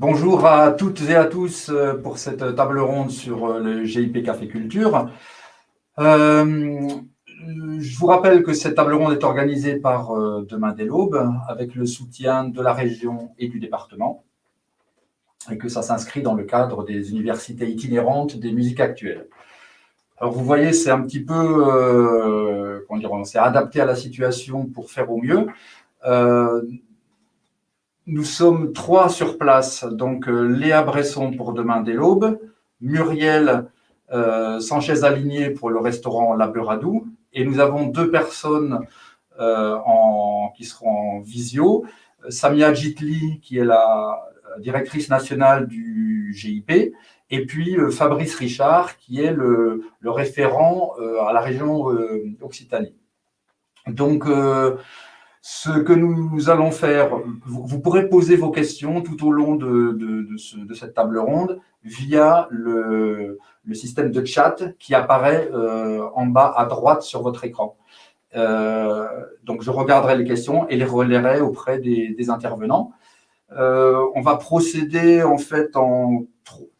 Bonjour à toutes et à tous pour cette table ronde sur le GIP Café Culture. Je vous rappelle que cette table ronde est organisée par Demain dès l'Aube avec le soutien de la région et du département et que ça s'inscrit dans le cadre des universités itinérantes des musiques actuelles. Alors vous voyez, c'est un petit peu, on s'est adapté à la situation pour faire au mieux. Nous sommes 3 sur place, donc Léa Bresson pour Demain dès l'Aube, Muriel Sanchez-Aligné pour le restaurant La Beuradou, et nous avons 2 personnes qui seront en visio, Samia Djitli, qui est la directrice nationale du GIP, et puis Fabrice Richard, qui est le référent à la région Occitanie. Donc, ce que nous allons faire, vous pourrez poser vos questions tout au long de cette table ronde via le système de chat qui apparaît en bas à droite sur votre écran. Donc, je regarderai les questions et les relayerai auprès des intervenants. On va procéder en fait en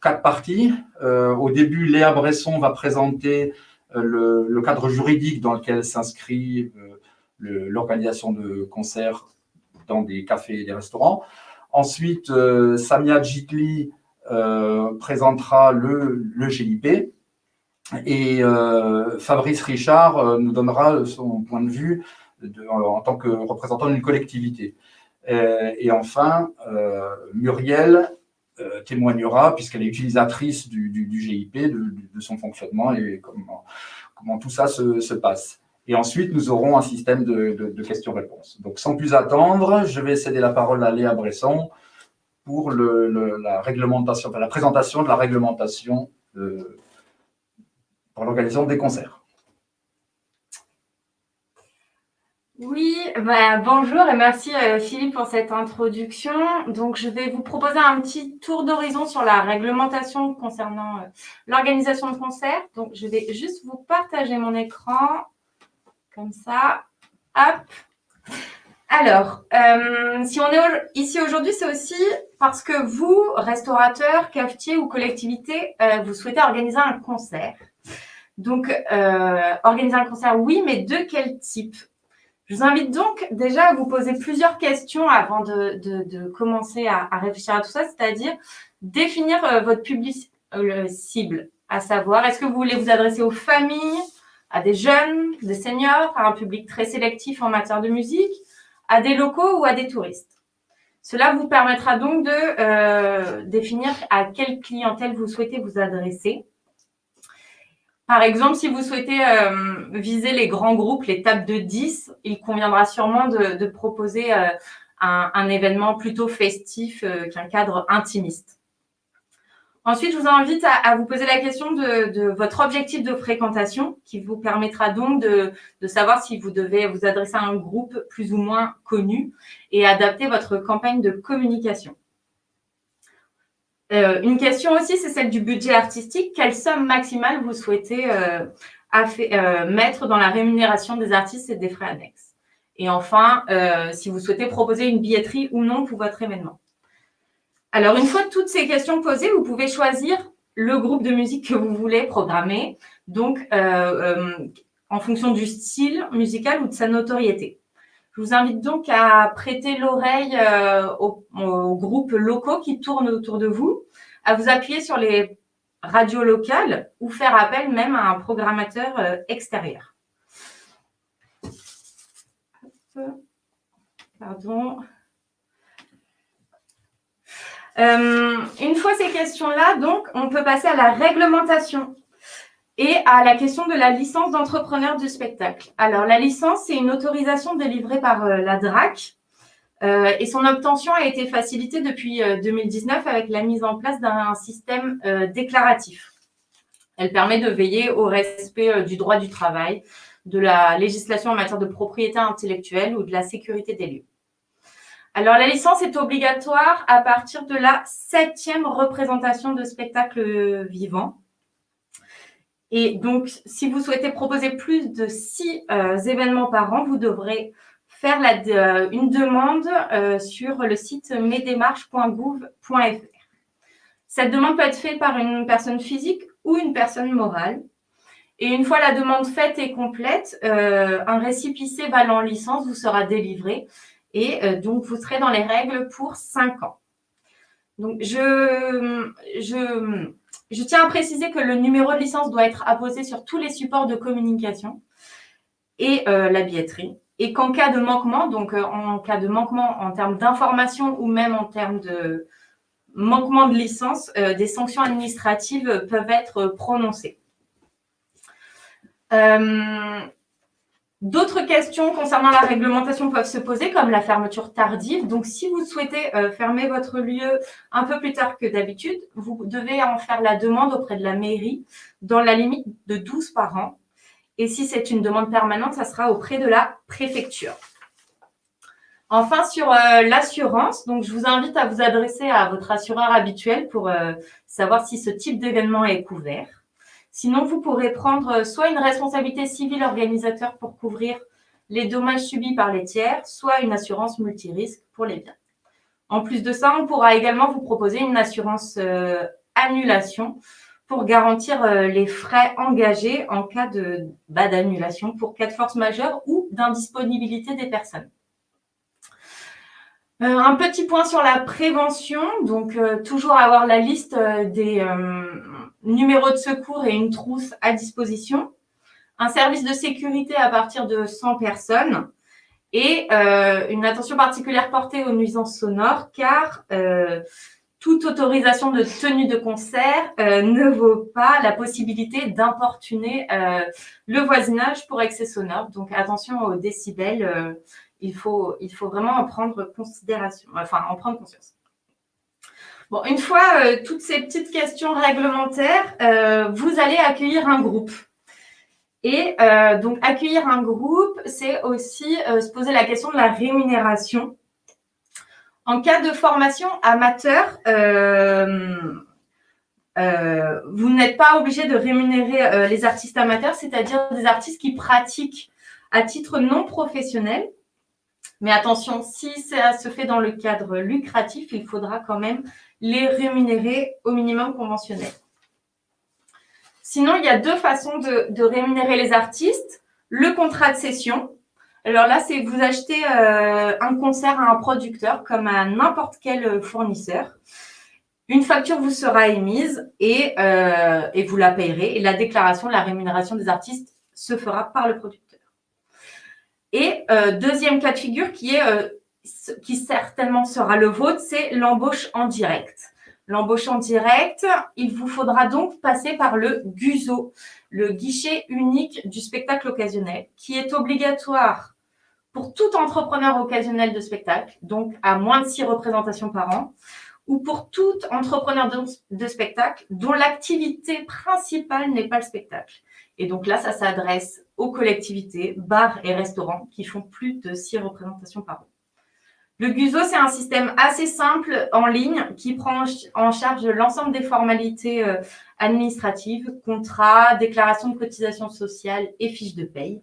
4 parties. Au début, Léa Bresson va présenter le cadre juridique dans lequel s'inscrit l'organisation de concerts dans des cafés et des restaurants. Ensuite, Samia Djitli présentera le GIP et Fabrice Richard nous donnera son point de vue en tant que représentant d'une collectivité. Et enfin, Muriel témoignera, puisqu'elle est utilisatrice du GIP, de son fonctionnement et comment tout ça se passe. Et ensuite, nous aurons un système de questions-réponses. Donc, sans plus attendre, je vais céder la parole à Léa Bresson pour la réglementation, la présentation de la réglementation pour l'organisation des concerts. Oui, bonjour et merci Philippe pour cette introduction. Donc, je vais vous proposer un petit tour d'horizon sur la réglementation concernant l'organisation de concerts. Donc, je vais juste vous partager mon écran. Comme ça, hop. Alors, si on est ici aujourd'hui, c'est aussi parce que vous, restaurateurs, cafetiers ou collectivités, vous souhaitez organiser un concert. Donc, organiser un concert, oui, mais de quel type ? Je vous invite donc déjà à vous poser plusieurs questions avant de commencer à réfléchir à tout ça, c'est-à-dire définir votre public cible, à savoir, est-ce que vous voulez vous adresser aux familles, à des jeunes, des seniors, à un public très sélectif en matière de musique, à des locaux ou à des touristes. Cela vous permettra donc de définir à quelle clientèle vous souhaitez vous adresser. Par exemple, si vous souhaitez viser les grands groupes, les tables de 10, il conviendra sûrement de proposer un événement plutôt festif qu'un cadre intimiste. Ensuite, je vous invite à vous poser la question de votre objectif de fréquentation, qui vous permettra donc de savoir si vous devez vous adresser à un groupe plus ou moins connu et adapter votre campagne de communication. Une question aussi, c'est celle du budget artistique. Quelle somme maximale vous souhaitez mettre dans la rémunération des artistes et des frais annexes? Et enfin, si vous souhaitez proposer une billetterie ou non pour votre événement. Alors, une fois toutes ces questions posées, vous pouvez choisir le groupe de musique que vous voulez programmer, donc en fonction du style musical ou de sa notoriété. Je vous invite donc à prêter l'oreille aux groupes locaux qui tournent autour de vous, à vous appuyer sur les radios locales ou faire appel même à un programmateur extérieur. Pardon. Une fois ces questions-là, donc, on peut passer à la réglementation et à la question de la licence d'entrepreneur du spectacle. Alors, la licence, c'est une autorisation délivrée par la DRAC et son obtention a été facilitée depuis 2019 avec la mise en place d'un système déclaratif. Elle permet de veiller au respect du droit du travail, de la législation en matière de propriété intellectuelle ou de la sécurité des lieux. Alors, la licence est obligatoire à partir de la 7e représentation de spectacle vivant. Et donc, si vous souhaitez proposer plus de 6 événements par an, vous devrez faire une demande sur le site mesdémarches.gouv.fr. Cette demande peut être faite par une personne physique ou une personne morale. Et une fois la demande faite et complète, un récépissé valant licence vous sera délivré et donc vous serez dans les règles pour 5 ans. Donc, je tiens à préciser que le numéro de licence doit être apposé sur tous les supports de communication et la billetterie. Et qu'en cas de manquement, donc en cas de manquement en termes d'information ou même en termes de manquement de licence, des sanctions administratives peuvent être prononcées. D'autres questions concernant la réglementation peuvent se poser, comme la fermeture tardive. Donc, si vous souhaitez fermer votre lieu un peu plus tard que d'habitude, vous devez en faire la demande auprès de la mairie dans la limite de 12 par an. Et si c'est une demande permanente, ça sera auprès de la préfecture. Enfin, sur l'assurance, donc je vous invite à vous adresser à votre assureur habituel pour savoir si ce type d'événement est couvert. Sinon, vous pourrez prendre soit une responsabilité civile organisateur pour couvrir les dommages subis par les tiers, soit une assurance multirisque pour les biens. En plus de ça, on pourra également vous proposer une assurance annulation pour garantir les frais engagés en cas d'annulation pour cas de force majeure ou d'indisponibilité des personnes. Un petit point sur la prévention, donc toujours avoir la liste des numéros de secours et une trousse à disposition, un service de sécurité à partir de 100 personnes et une attention particulière portée aux nuisances sonores car toute autorisation de tenue de concert ne vaut pas la possibilité d'importuner le voisinage pour excès sonore. Donc attention aux décibels, il faut vraiment en prendre considération, enfin en prendre conscience. Bon, une fois toutes ces petites questions réglementaires, vous allez accueillir un groupe. Et donc, accueillir un groupe, c'est aussi se poser la question de la rémunération. En cas de formation amateur, vous n'êtes pas obligé de rémunérer les artistes amateurs, c'est-à-dire des artistes qui pratiquent à titre non professionnel. Mais attention, si ça se fait dans le cadre lucratif, il faudra quand même les rémunérer au minimum conventionnel. Sinon, il y a deux façons de rémunérer les artistes. Le contrat de session. Alors là, c'est vous achetez un concert à un producteur comme à n'importe quel fournisseur. Une facture vous sera émise et vous la payerez. Et la déclaration, la rémunération des artistes se fera par le producteur. Et deuxième cas de figure qui certainement sera le vôtre, c'est l'embauche en direct. L'embauche en direct, il vous faudra donc passer par le GUSO, le guichet unique du spectacle occasionnel, qui est obligatoire pour tout entrepreneur occasionnel de spectacle, donc à moins de 6 représentations par an, ou pour tout entrepreneur de spectacle dont l'activité principale n'est pas le spectacle. Et donc là, ça s'adresse aux collectivités, bars et restaurants qui font plus de 6 représentations par an. Le GUSO, c'est un système assez simple en ligne qui prend en charge l'ensemble des formalités administratives, contrats, déclarations de cotisation sociale et fiches de paye.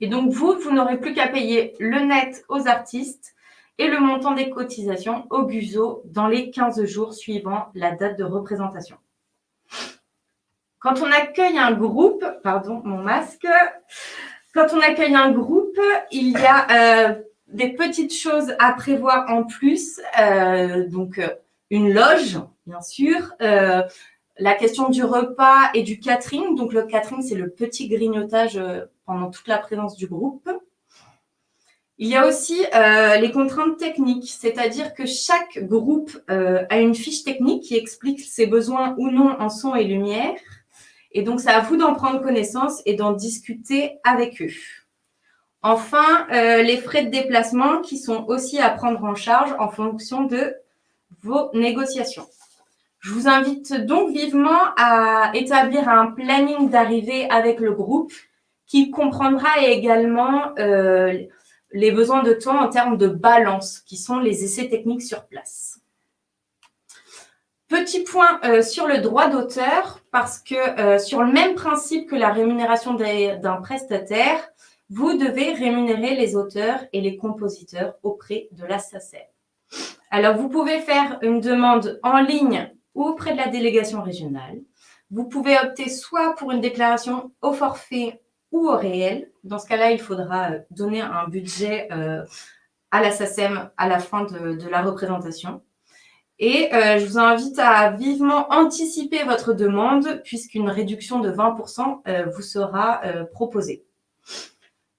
Et donc, vous n'aurez plus qu'à payer le net aux artistes et le montant des cotisations au GUSO dans les 15 jours suivant la date de représentation. Quand on accueille un groupe, pardon, mon masque, quand on accueille un groupe, il y a des petites choses à prévoir en plus, donc une loge, bien sûr, la question du repas et du catering. Donc, le catering, c'est le petit grignotage pendant toute la présence du groupe. Il y a aussi les contraintes techniques, c'est-à-dire que chaque groupe a une fiche technique qui explique ses besoins ou non en son et lumière. Et donc, c'est à vous d'en prendre connaissance et d'en discuter avec eux. Enfin, les frais de déplacement qui sont aussi à prendre en charge en fonction de vos négociations. Je vous invite donc vivement à établir un planning d'arrivée avec le groupe qui comprendra également les besoins de temps en termes de balance, qui sont les essais techniques sur place. Petit point sur le droit d'auteur, parce que sur le même principe que la rémunération d'un prestataire, vous devez rémunérer les auteurs et les compositeurs auprès de la SACEM. Alors, vous pouvez faire une demande en ligne ou auprès de la délégation régionale. Vous pouvez opter soit pour une déclaration au forfait ou au réel. Dans ce cas-là, il faudra donner un budget à la SACEM à la fin de la représentation. Et je vous invite à vivement anticiper votre demande puisqu'une réduction de 20% vous sera proposée.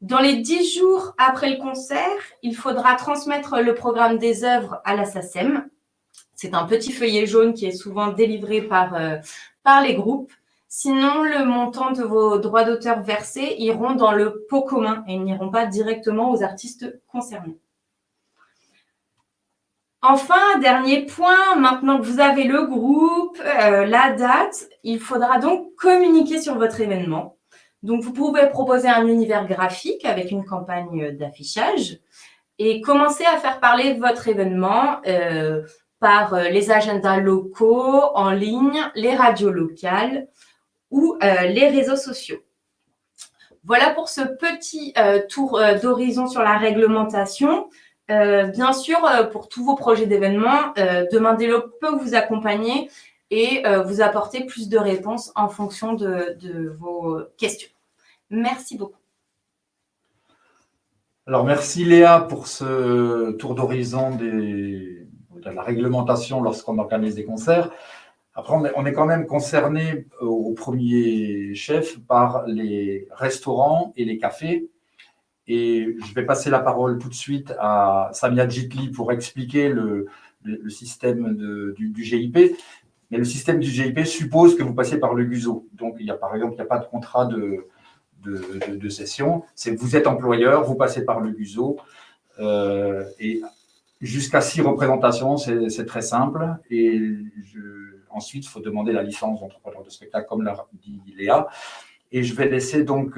Dans les 10 jours après le concert, il faudra transmettre le programme des œuvres à la SACEM. C'est un petit feuillet jaune qui est souvent délivré par les groupes. Sinon, le montant de vos droits d'auteur versés iront dans le pot commun et n'iront pas directement aux artistes concernés. Enfin, dernier point, maintenant que vous avez le groupe, la date, il faudra donc communiquer sur votre événement. Donc, vous pouvez proposer un univers graphique avec une campagne d'affichage et commencer à faire parler votre événement par les agendas locaux, en ligne, les radios locales ou les réseaux sociaux. Voilà pour ce petit tour d'horizon sur la réglementation. Bien sûr, pour tous vos projets d'événements, Demain dès l'aube peut vous accompagner et vous apporter plus de réponses en fonction de vos questions. Merci beaucoup. Alors, merci Léa pour ce tour d'horizon de la réglementation lorsqu'on organise des concerts. Après, on est quand même concerné au premier chef par les restaurants et les cafés. Et je vais passer la parole tout de suite à Samia Djitli pour expliquer le système du GIP. Mais le système du GIP suppose que vous passez par le GUSO. Donc, par exemple, il n'y a pas de contrat de cession. C'est que vous êtes employeur, vous passez par le GUSO. Et jusqu'à 6 représentations, c'est très simple. Et ensuite, il faut demander la licence d'entrepreneur de spectacle, comme l'a dit Léa. Et je vais laisser donc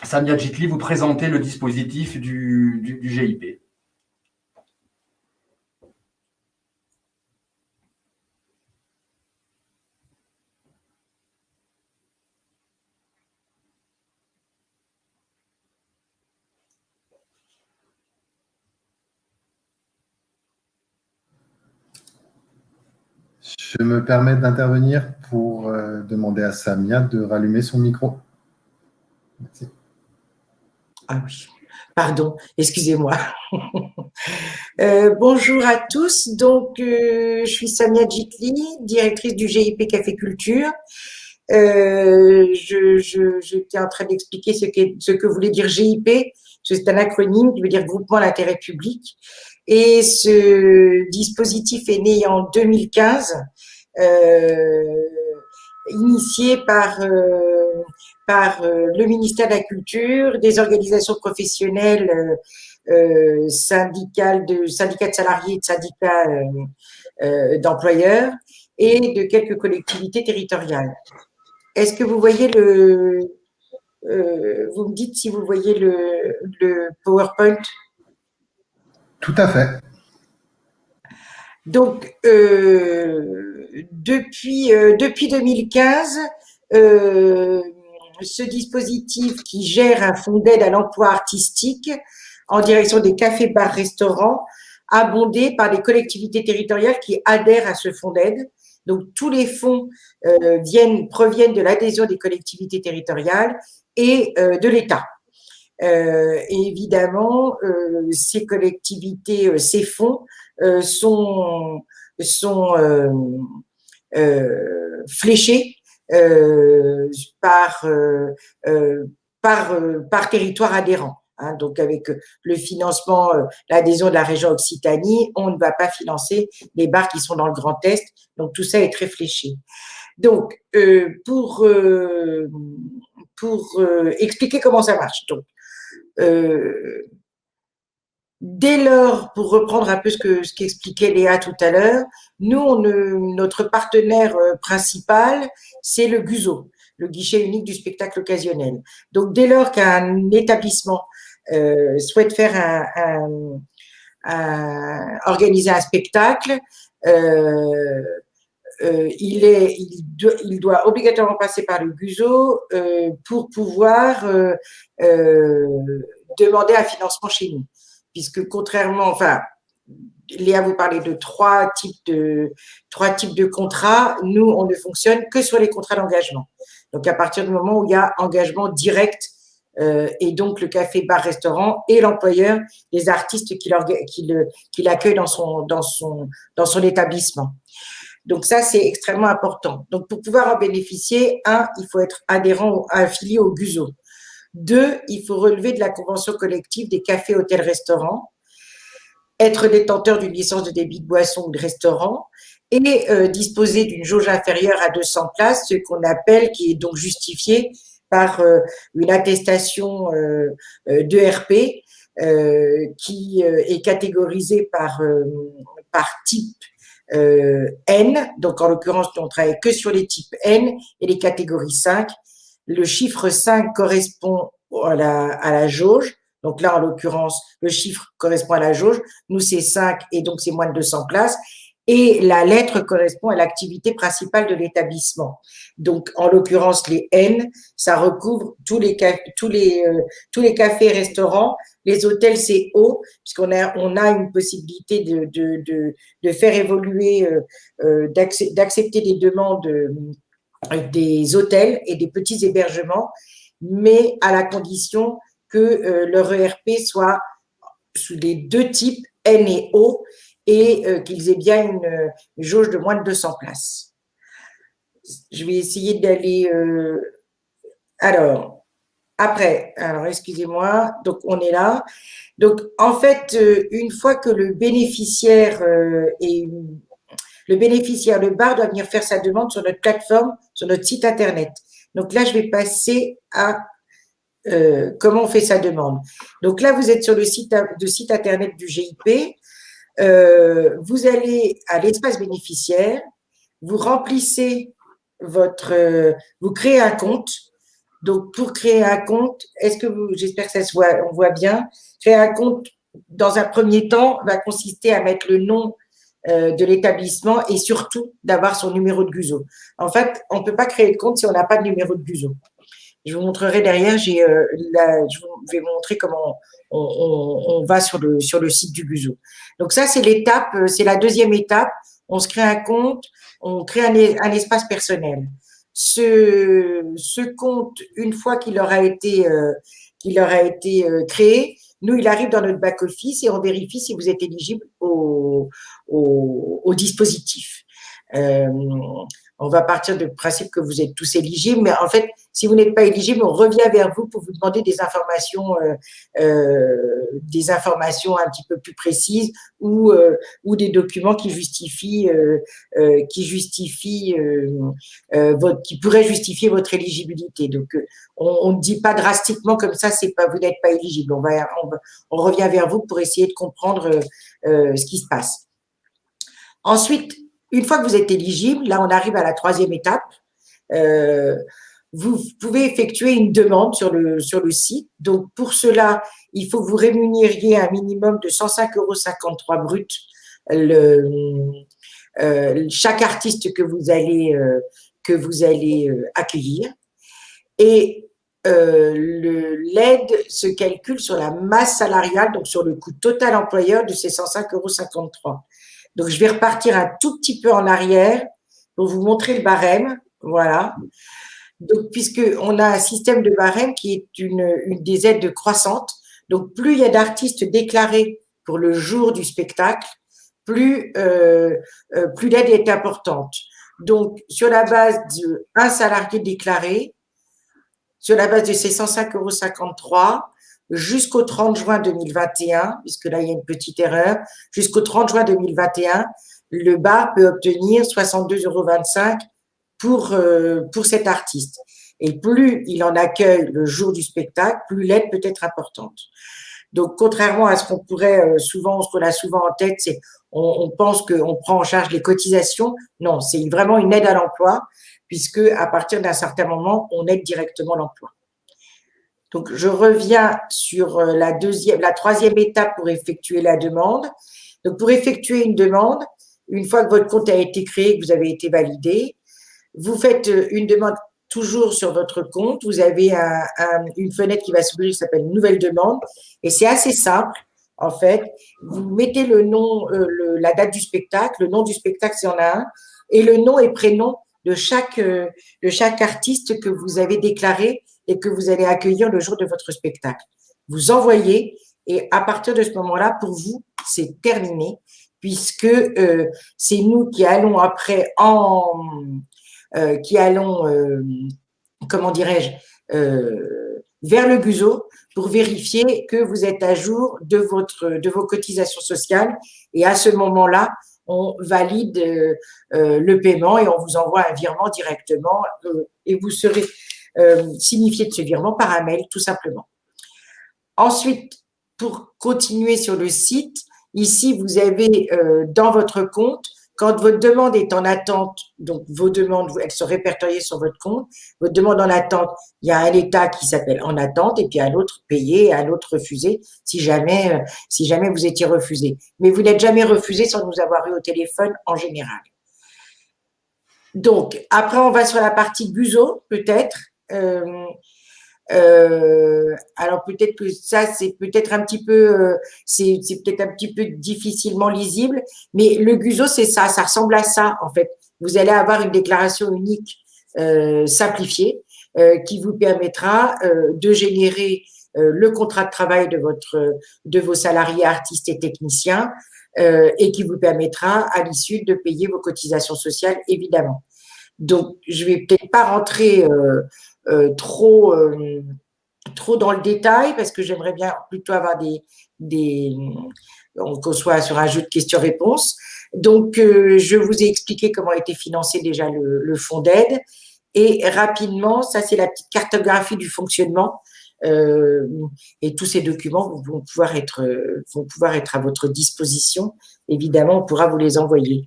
Samia Djitli vous présenter le dispositif du GIP. Je me permets d'intervenir pour demander à Samia de rallumer son micro. Merci. Ah oui, pardon, excusez-moi. Bonjour à tous, donc je suis Samia Djitli, directrice du GIP Café Culture. J'étais en train d'expliquer ce que voulait dire GIP, c'est un acronyme qui veut dire Groupement d'intérêt public. Et ce dispositif est né en 2015, initié par le ministère de la Culture, des organisations professionnelles, syndicats de salariés, de syndicats d'employeurs et de quelques collectivités territoriales. Est-ce que vous voyez vous me dites si vous voyez le PowerPoint? Tout à fait. Donc, depuis 2015, ce dispositif qui gère un fonds d'aide à l'emploi artistique en direction des cafés, bars, restaurants, abondé par les collectivités territoriales qui adhèrent à ce fonds d'aide. Donc, tous les fonds proviennent de l'adhésion des collectivités territoriales et de l'État. Évidemment, ces collectivités, ces fonds sont fléchés par territoire adhérent. Hein, donc, avec le financement, l'adhésion de la région Occitanie, on ne va pas financer les bars qui sont dans le Grand Est. Donc, tout ça est très fléché. Donc, pour expliquer comment ça marche. Donc, dès lors, pour reprendre un peu ce qu'expliquait Léa tout à l'heure, notre partenaire principal, c'est le GUSO, le guichet unique du spectacle occasionnel. Donc, dès lors qu'un établissement souhaite faire organiser un spectacle, il doit obligatoirement passer par le GUSO pour pouvoir demander un financement chez nous. Puisque contrairement, enfin, Léa vous parlait de trois types de contrats. Nous, on ne fonctionne que sur les contrats d'engagement. Donc, à partir du moment où il y a engagement direct et donc le café, bar, restaurant et l'employeur, les artistes qui l'accueillent dans son établissement. Donc, ça, c'est extrêmement important. Donc, pour pouvoir en bénéficier, il faut être adhérent, affilié au GUSO. 2, il faut relever de la convention collective des cafés, hôtels, restaurants, être détenteur d'une licence de débit de boisson ou de restaurant et disposer d'une jauge inférieure à 200 places, ce qu'on appelle, qui est donc justifié par une attestation d'ERP qui est catégorisée par type N. Donc, en l'occurrence, on travaille que sur les types N et les catégories 5. Le chiffre 5 correspond à la jauge. Donc là, en l'occurrence, le chiffre correspond à la jauge. Nous, c'est 5 et donc c'est moins de 200 places. Et la lettre correspond à l'activité principale de l'établissement. Donc, en l'occurrence, les N, ça recouvre tous les cafés et restaurants. Les hôtels, c'est O, puisqu'on a une possibilité de faire évoluer, d'accepter des demandes des hôtels et des petits hébergements, mais à la condition que leur ERP soit sous les 2 types N et O et qu'ils aient bien une jauge de moins de 200 places. Je vais essayer d'aller… alors, excusez-moi, donc on est là. Donc, en fait, une fois que le bénéficiaire, le bar doit venir faire sa demande sur notre plateforme, sur notre site Internet. Donc là, je vais passer à comment on fait sa demande. Donc là, vous êtes sur le site Internet du GIP. Vous allez à l'espace bénéficiaire, vous remplissez vous créez un compte. Donc, pour créer un compte, j'espère que on voit bien, créer un compte, dans un premier temps, va consister à mettre le nom de l'établissement et surtout d'avoir son numéro de GUSO. En fait, on ne peut pas créer de compte si on n'a pas de numéro de GUSO. Je vous montrerai derrière, je vais vous montrer comment on va sur le site du GUSO. Donc ça, c'est la deuxième étape. On se crée un compte, on crée un espace personnel. Ce compte, une fois qu'il aura été créé, nous, il arrive dans notre back-office et on vérifie si vous êtes éligible au dispositif. On va partir du principe que vous êtes tous éligibles, mais en fait, si vous n'êtes pas éligible, on revient vers vous pour vous demander des informations un petit peu plus précises ou des documents qui pourraient justifier votre éligibilité. Donc, on ne dit pas drastiquement comme ça, vous n'êtes pas éligible. On revient vers vous pour essayer de comprendre ce qui se passe. Ensuite, une fois que vous êtes éligible, là, on arrive à la troisième étape. Vous pouvez effectuer une demande sur le site. Donc, pour cela, il faut que vous rémunériez un minimum de 105,53 € brut chaque artiste que vous allez accueillir. Et l'aide se calcule sur la masse salariale, donc sur le coût total employeur de ces 105,53 €. Donc, je vais repartir un tout petit peu en arrière pour vous montrer le barème. Voilà. Donc, puisqu'on a un système de barème qui est une des aides croissantes. Donc, plus il y a d'artistes déclarés pour le jour du spectacle, plus l'aide est importante. Donc, sur la base d'un salarié déclaré, sur la base de ces 105,53 € jusqu'au 30 juin 2021, puisque là, il y a une petite erreur, jusqu'au 30 juin 2021, le bar peut obtenir 62,25 € pour cet artiste. Et plus il en accueille le jour du spectacle, plus l'aide peut être importante. Donc, contrairement à ce qu'on a souvent en tête, c'est on pense qu'on prend en charge les cotisations. Non, c'est vraiment une aide à l'emploi, puisque à partir d'un certain moment, on aide directement l'emploi. Donc, je reviens sur la troisième étape pour effectuer la demande. Donc, pour effectuer une demande, une fois que votre compte a été créé, que vous avez été validé, vous faites une demande toujours sur votre compte. Vous avez une fenêtre qui va s'ouvrir qui s'appelle Nouvelle demande. Et c'est assez simple, en fait. Vous mettez le nom, la date du spectacle, le nom du spectacle s'il y en a un, et le nom et prénom de chaque artiste que vous avez déclaré et que vous allez accueillir le jour de votre spectacle. Vous envoyez, et à partir de ce moment-là, pour vous, c'est terminé, puisque c'est nous qui allons après comment dirais-je, vers le GUSO pour vérifier que vous êtes à jour de vos cotisations sociales. Et à ce moment-là, on valide le paiement et on vous envoie un virement directement et vous serez signifié de ce virement par un mail, tout simplement. Ensuite, pour continuer sur le site, ici, vous avez dans votre compte, quand votre demande est en attente, donc vos demandes, elles sont répertoriées sur votre compte, votre demande en attente, il y a un état qui s'appelle en attente et puis un autre payé et un autre refusé si jamais vous étiez refusé. Mais vous n'êtes jamais refusé sans nous avoir eu au téléphone en général. Donc, après, on va sur la partie GUSO, peut-être. Alors peut-être que ça c'est peut-être un petit peu c'est peut-être un petit peu difficilement lisible, mais le GUSO c'est ça ressemble à ça en fait. Vous allez avoir une déclaration unique simplifiée qui vous permettra de générer le contrat de travail de vos salariés artistes et techniciens et qui vous permettra à l'issue de payer vos cotisations sociales évidemment. Donc je vais peut-être pas rentrer trop dans le détail parce que j'aimerais bien plutôt avoir qu'on soit sur un jeu de questions-réponses. Donc, je vous ai expliqué comment a été financé déjà le fonds d'aide. Et rapidement, ça c'est la petite cartographie du fonctionnement. Et tous ces documents vont pouvoir être à votre disposition. Évidemment, on pourra vous les envoyer.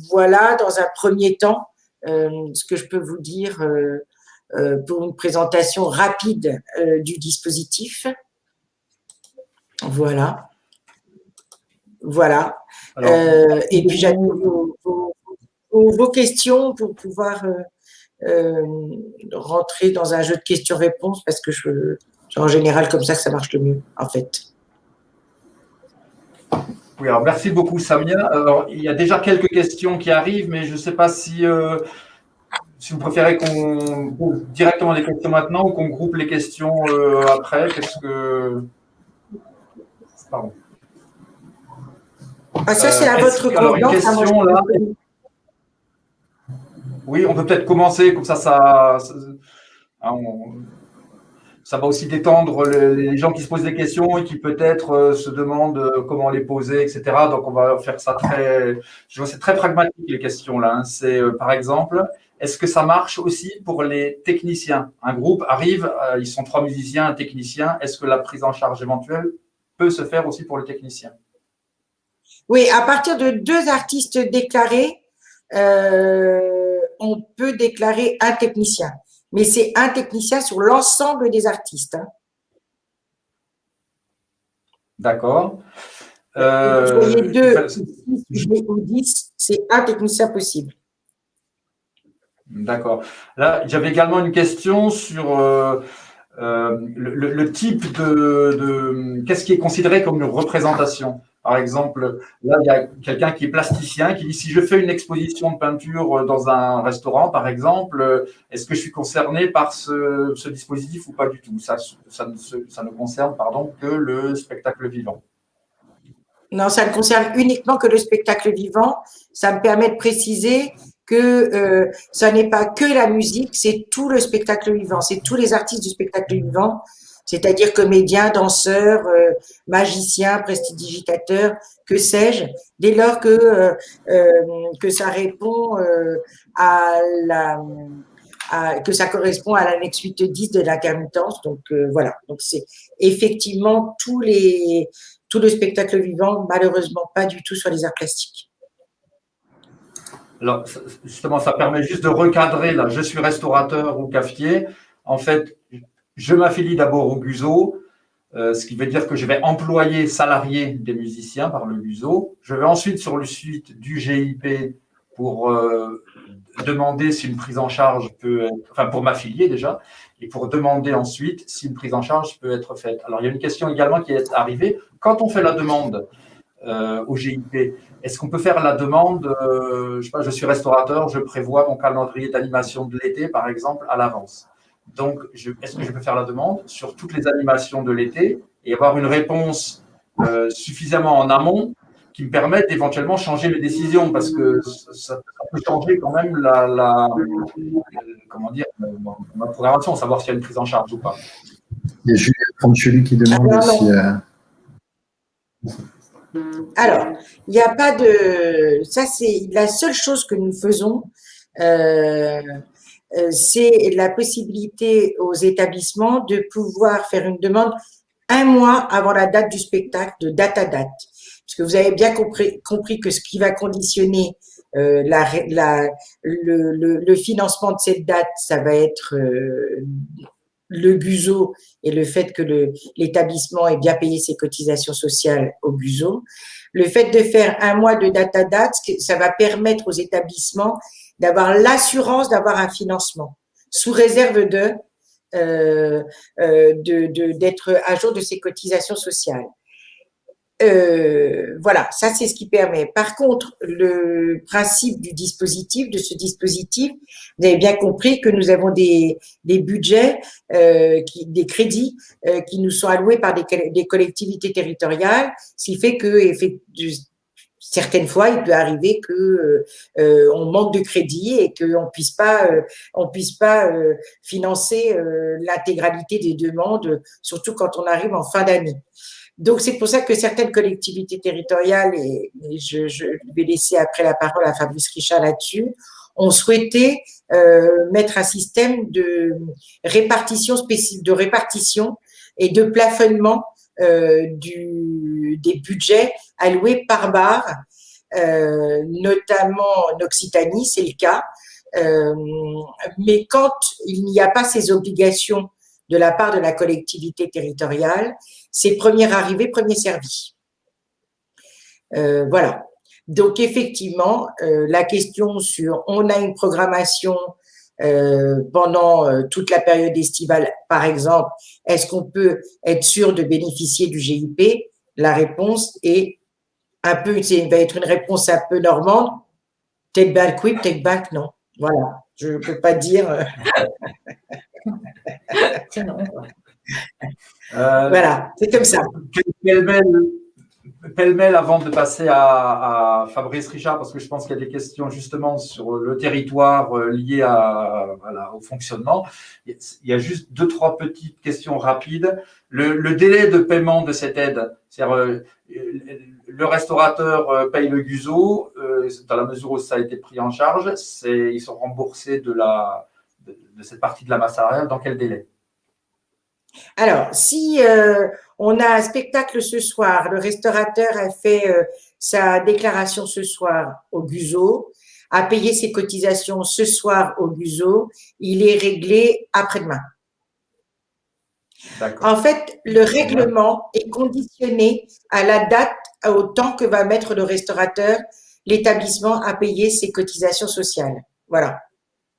Voilà, dans un premier temps, ce que je peux vous dire pour une présentation rapide du dispositif. Voilà. Alors, et puis j'attends vos questions pour pouvoir rentrer dans un jeu de questions-réponses parce que c'est en général comme ça que ça marche le mieux, en fait. Oui, alors merci beaucoup, Samia. Alors, il y a déjà quelques questions qui arrivent, mais je ne sais pas si vous préférez qu'on pose directement les questions maintenant ou qu'on groupe les questions après. Pardon. Ah, ça, c'est à votre convenance. Alors, une question là. Oui, on peut peut-être commencer, comme ça va aussi détendre les gens qui se posent des questions et qui peut-être se demandent comment les poser, etc. Donc, on va faire ça c'est très pragmatique les questions là. Hein. C'est par exemple, est-ce que ça marche aussi pour les techniciens? Un groupe arrive, ils sont 3 musiciens, un technicien. Est-ce que la prise en charge éventuelle peut se faire aussi pour le technicien? Oui, à partir de 2 artistes déclarés, on peut déclarer un technicien. Mais c'est un technicien sur l'ensemble des artistes. Hein. D'accord. Vous voyez 2, 6 ou 10, c'est un technicien possible. D'accord. Là, j'avais également une question sur le type de qu'est-ce qui est considéré comme une représentation. Par exemple, là, il y a quelqu'un qui est plasticien qui dit si je fais une exposition de peinture dans un restaurant, par exemple, est-ce que je suis concerné par ce dispositif ou pas du tout? Ça ne concerne que le spectacle vivant. Non, ça ne concerne uniquement que le spectacle vivant. Ça me permet de préciser que ça n'est pas que la musique, c'est tout le spectacle vivant, c'est tous les artistes du spectacle vivant. C'est-à-dire comédiens, danseurs, magiciens, prestidigitateurs, que sais-je, dès lors que ça répond que ça correspond à l'annexe 8.10 de l'intermittence. Donc voilà. Donc c'est effectivement tout le spectacle vivant, malheureusement pas du tout sur les arts plastiques. Alors justement, ça permet juste de recadrer là. Je suis restaurateur ou cafetier. En fait, je m'affilie d'abord au GUSO. ce qui veut dire que je vais employer, salarier des musiciens par le GUSO. Je vais ensuite sur le site du GIP pour demander si une prise en charge peut être, enfin pour m'affilier déjà, et pour demander ensuite si une prise en charge peut être faite. Alors, il y a une question également qui est arrivée. Quand on fait la demande au GIP, est-ce qu'on peut faire la demande, je sais pas, je suis restaurateur, je prévois mon calendrier d'animation de l'été, par exemple, à l'avance. Donc, est-ce que je peux faire la demande sur toutes les animations de l'été et avoir une réponse suffisamment en amont qui me permette d'éventuellement changer mes décisions, parce que ça peut changer quand même comment dire, ma programmation, savoir s'il y a une prise en charge ou pas. Il y a Julien Franchuli qui demande aussi. Alors, il n'y a pas de… Ça, c'est la seule chose que nous faisons, c'est la possibilité aux établissements de pouvoir faire une demande un mois avant la date du spectacle, de date à date. Parce que vous avez bien compris que ce qui va conditionner le financement de cette date, ça va être le GUSO et le fait que l'établissement ait bien payé ses cotisations sociales au GUSO. Le fait de faire un mois de date à date, ça va permettre aux établissements d'avoir l'assurance d'avoir un financement, sous réserve d'être à jour de ses cotisations sociales. Voilà, ça c'est ce qui permet. Par contre, le principe de ce dispositif, vous avez bien compris que nous avons des budgets, des crédits qui nous sont alloués par des collectivités territoriales, ce qui fait que certaines fois, il peut arriver que on manque de crédit et qu'on puisse pas financer l'intégralité des demandes, surtout quand on arrive en fin d'année. Donc, c'est pour ça que certaines collectivités territoriales, et je vais laisser après la parole à Fabrice Richard là-dessus, ont souhaité mettre un système de répartition et de plafonnement des budgets alloués par bar, notamment en Occitanie, c'est le cas. Mais quand il n'y a pas ces obligations de la part de la collectivité territoriale, c'est premier arrivé, premier servi. Voilà. Donc, effectivement, la question sur on a une programmation pendant toute la période estivale, par exemple, est-ce qu'on peut être sûr de bénéficier du GIP? La réponse est va être une réponse un peu normande. Take back oui, take back non. Voilà. Je ne peux pas dire. C'est non. Voilà, c'est comme ça. Pêle-mêle, avant de passer à Fabrice Richard, parce que je pense qu'il y a des questions justement sur le territoire liées au fonctionnement. Il y a juste 2-3 petites questions rapides. Le délai de paiement de cette aide, c'est-à-dire le restaurateur paye le GUSO, dans la mesure où ça a été pris en charge, ils sont remboursés de cette partie de la masse salariale. Dans quel délai? Alors, si on a un spectacle ce soir, le restaurateur a fait sa déclaration ce soir au GUSO, a payé ses cotisations ce soir au GUSO, il est réglé après-demain. En fait, le règlement est conditionné à la date, au temps que va mettre le restaurateur, l'établissement à payer ses cotisations sociales. Voilà.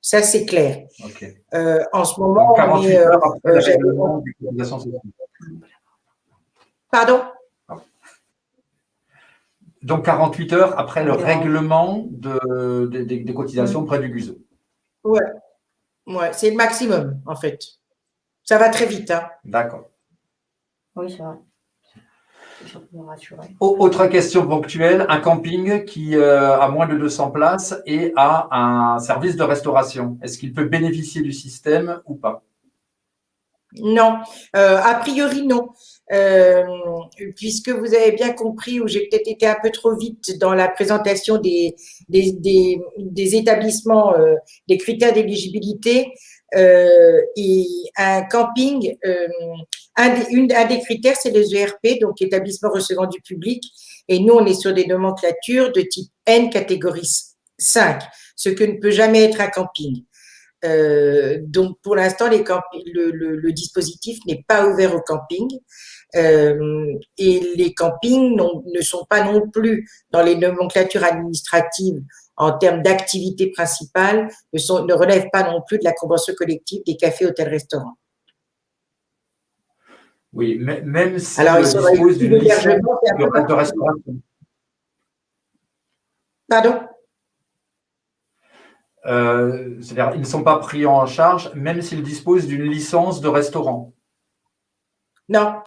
Ça, c'est clair. Okay. En ce moment, donc, 48 heures après le règlement des cotisations sociales. Pardon? Donc, 48 heures après le règlement des cotisations près du GUSO. Ouais, c'est le maximum, en fait. Ça va très vite. Hein. D'accord. Oui, c'est vrai. C'est pour me rassurer. Autre question ponctuelle, un camping qui a moins de 200 places et a un service de restauration. Est-ce qu'il peut bénéficier du système ou pas? Non, a priori non, puisque vous avez bien compris, ou j'ai peut-être été un peu trop vite dans la présentation des établissements, des critères d'éligibilité, et un camping, un des critères, c'est les ERP, donc établissements recevant du public, et nous, on est sur des nomenclatures de type N catégorie 5, ce que ne peut jamais être un camping. Donc, pour l'instant, le dispositif n'est pas ouvert au camping. Et les campings ne sont pas non plus dans les nomenclatures administratives en termes d'activité principale, ne relèvent pas non plus de la convention collective des cafés, hôtels, restaurants. Oui, mais même si Alors, ils sont dispose d'une licence l'hébergement, de restauration. Pardon? C'est-à-dire, ils ne sont pas pris en charge, même s'ils disposent d'une licence de restaurant. Non,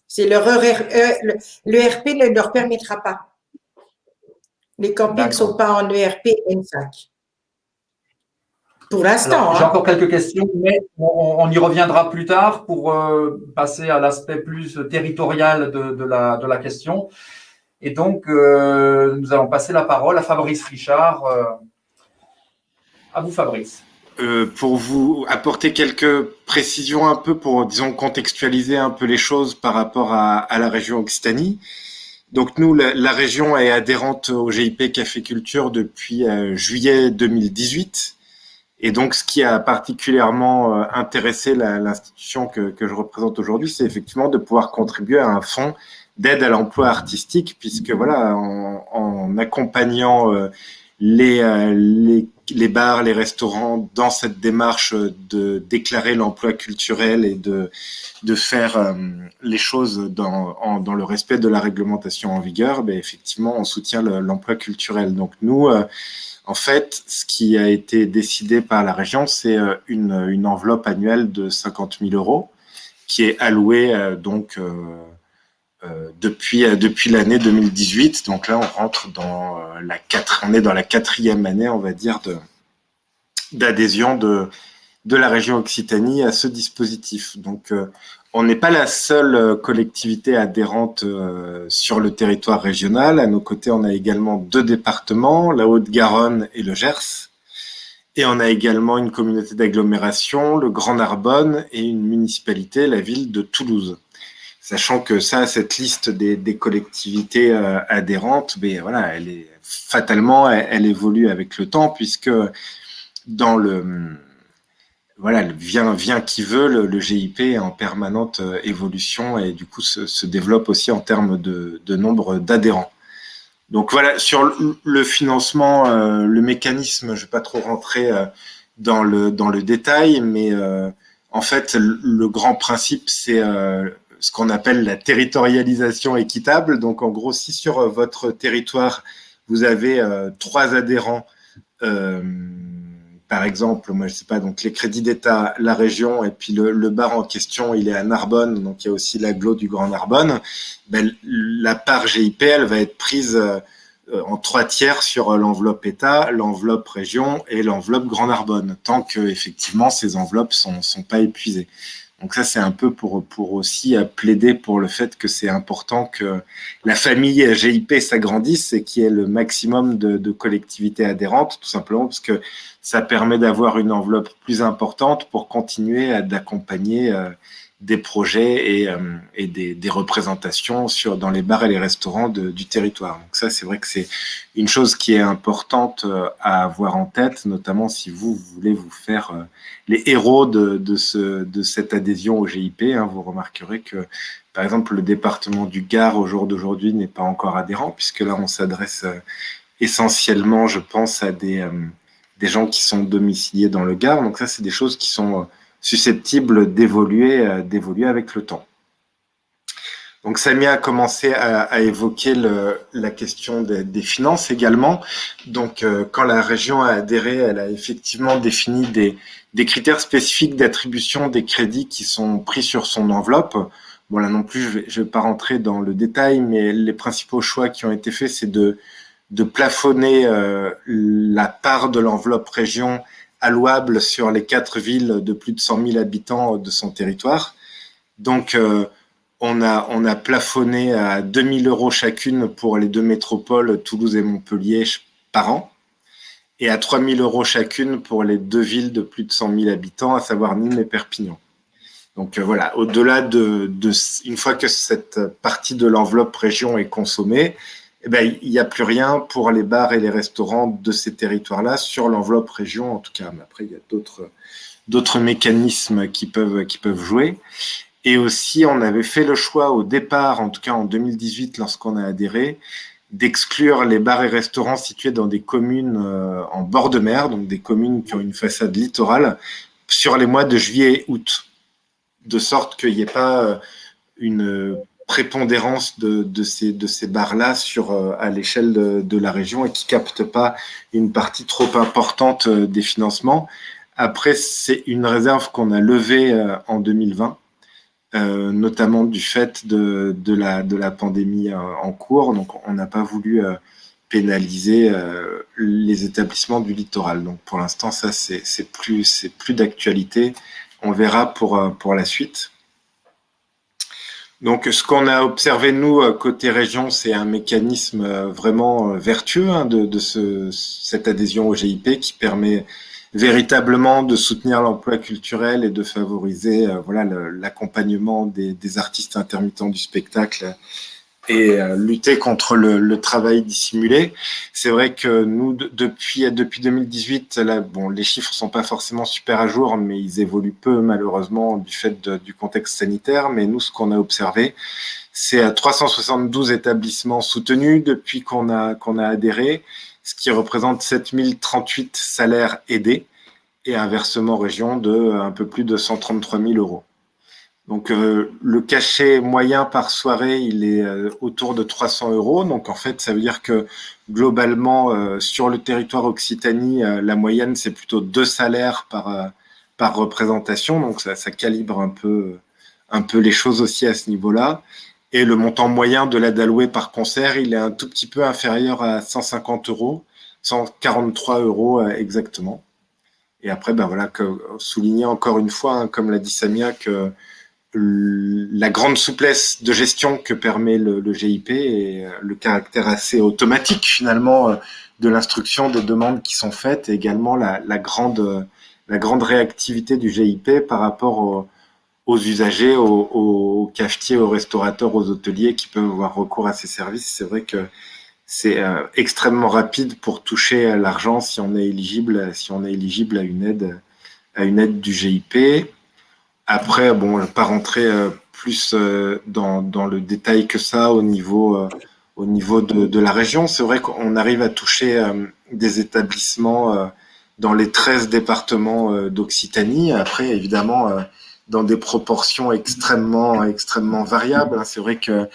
c'est le RP ne leur permettra pas. Les campings ne sont pas en ERP N5. Pour l'instant. J'ai encore quelques questions, mais on y reviendra plus tard pour passer à l'aspect plus territorial de la question. Et donc, nous allons passer la parole à Fabrice Richard. À vous, Fabrice. Pour vous apporter quelques précisions un peu pour, disons, contextualiser un peu les choses par rapport à la région Occitanie. Donc nous, la région est adhérente au GIP Café-Culture depuis juillet 2018. Et donc, ce qui a particulièrement intéressé l'institution que je représente aujourd'hui, c'est effectivement de pouvoir contribuer à un fonds d'aide à l'emploi artistique, puisque voilà, en accompagnant les bars, les restaurants dans cette démarche de déclarer l'emploi culturel et de faire les choses dans le respect de la réglementation en vigueur, ben effectivement, on soutient l'emploi culturel. Donc nous, en fait, ce qui a été décidé par la région, c'est une enveloppe annuelle de 50 000 € qui est allouée depuis l'année 2018. Donc là, on rentre dans on est dans la 4e année, on va dire, d'adhésion de la région Occitanie à ce dispositif. Donc, on n'est pas la seule collectivité adhérente sur le territoire régional. À nos côtés, on a également 2 départements, la Haute-Garonne et le Gers. Et on a également une communauté d'agglomération, le Grand Narbonne, et une municipalité, la ville de Toulouse. Sachant que cette liste des collectivités adhérentes, ben voilà, elle évolue avec le temps, puisque dans vient qui veut, le GIP est en permanente évolution et du coup se développe aussi en termes de nombre d'adhérents. Donc voilà, sur le financement, le mécanisme, je vais pas trop rentrer dans le détail, mais en fait, le grand principe, c'est ce qu'on appelle la territorialisation équitable. Donc en gros, si sur votre territoire, vous avez 3 adhérents, par exemple, moi je sais pas, donc les crédits d'État, la région, et puis le bar en question, il est à Narbonne, donc il y a aussi l'agglo du Grand Narbonne, ben, la part GIP, elle va être prise en 3/4 sur l'enveloppe État, l'enveloppe région et l'enveloppe Grand Narbonne, tant que effectivement ces enveloppes sont pas épuisées. Donc ça, c'est un peu pour aussi plaider pour le fait que c'est important que la famille GIP s'agrandisse et qu'il y ait le maximum de collectivités adhérentes, tout simplement parce que ça permet d'avoir une enveloppe plus importante pour continuer d'accompagner des projets et des représentations dans les bars et les restaurants du territoire. Donc ça, c'est vrai que c'est une chose qui est importante à avoir en tête, notamment si vous voulez vous faire les héros de cette adhésion au GIP. Vous remarquerez que, par exemple, le département du Gard, au jour d'aujourd'hui, n'est pas encore adhérent, puisque là, on s'adresse essentiellement, je pense, à des gens qui sont domiciliés dans le Gard. Donc ça, c'est des choses qui sont susceptibles d'évoluer avec le temps. Donc Samia a commencé à évoquer la question des finances également. Donc quand la région a adhéré, elle a effectivement défini des critères spécifiques d'attribution des crédits qui sont pris sur son enveloppe. Bon là non plus, je vais pas rentrer dans le détail, mais les principaux choix qui ont été faits, c'est de plafonner la part de l'enveloppe région allouable sur les 4 villes de plus de 100 000 habitants de son territoire. Donc, on a plafonné à 2 000 € chacune pour les 2 métropoles, Toulouse et Montpellier, par an, et à 3 000 € chacune pour les 2 villes de plus de 100 000 habitants, à savoir Nîmes et Perpignan. Donc voilà, au-delà une fois que cette partie de l'enveloppe région est consommée, eh ben, il n'y a plus rien pour les bars et les restaurants de ces territoires-là sur l'enveloppe région, en tout cas. Mais après, il y a d'autres mécanismes qui peuvent jouer. Et aussi, on avait fait le choix au départ, en tout cas en 2018, lorsqu'on a adhéré, d'exclure les bars et restaurants situés dans des communes en bord de mer, donc des communes qui ont une façade littorale, sur les mois de juillet et août, de sorte qu'il n'y ait pas une prépondérance de ces bars-là à l'échelle de la région et qui ne captent pas une partie trop importante des financements. Après, c'est une réserve qu'on a levée en 2020. Notamment du fait de la pandémie en cours. Donc, on n'a pas voulu pénaliser les établissements du littoral. Donc, pour l'instant, ça, c'est plus d'actualité. On verra pour la suite. Donc, ce qu'on a observé, nous, côté région, c'est un mécanisme vraiment vertueux de cette adhésion au GIP qui permet véritablement de soutenir l'emploi culturel et de favoriser l'accompagnement des artistes intermittents du spectacle et lutter contre le travail dissimulé. C'est vrai que nous, depuis 2018, là, bon, les chiffres sont pas forcément super à jour, mais ils évoluent peu malheureusement du fait du contexte sanitaire. Mais nous, ce qu'on a observé, c'est 372 établissements soutenus depuis qu'on a adhéré, ce qui représente 7038 salaires aidés et un versement région de un peu plus de 133 000 €. Donc, le cachet moyen par soirée, il est autour de 300 €. Donc, en fait, ça veut dire que globalement, sur le territoire Occitanie, la moyenne, c'est plutôt 2 salaires par représentation. Donc, ça calibre un peu les choses aussi à ce niveau-là. Et le montant moyen de l'aide allouée par concert, il est un tout petit peu inférieur à 150 €, 143 € exactement. Et après, souligner encore une fois, comme l'a dit Samia, que la grande souplesse de gestion que permet le GIP et le caractère assez automatique finalement de l'instruction des demandes qui sont faites, et également la grande réactivité du GIP par rapport aux usagers, aux cafetiers, aux restaurateurs, aux hôteliers qui peuvent avoir recours à ces services. C'est vrai que c'est extrêmement rapide pour toucher l'argent si on est éligible à une aide du GIP. Après, bon, je ne vais pas rentrer plus dans le détail que ça au niveau de la région. C'est vrai qu'on arrive à toucher des établissements dans les 13 départements d'Occitanie. Après, évidemment, dans des proportions extrêmement variables. C'est vrai que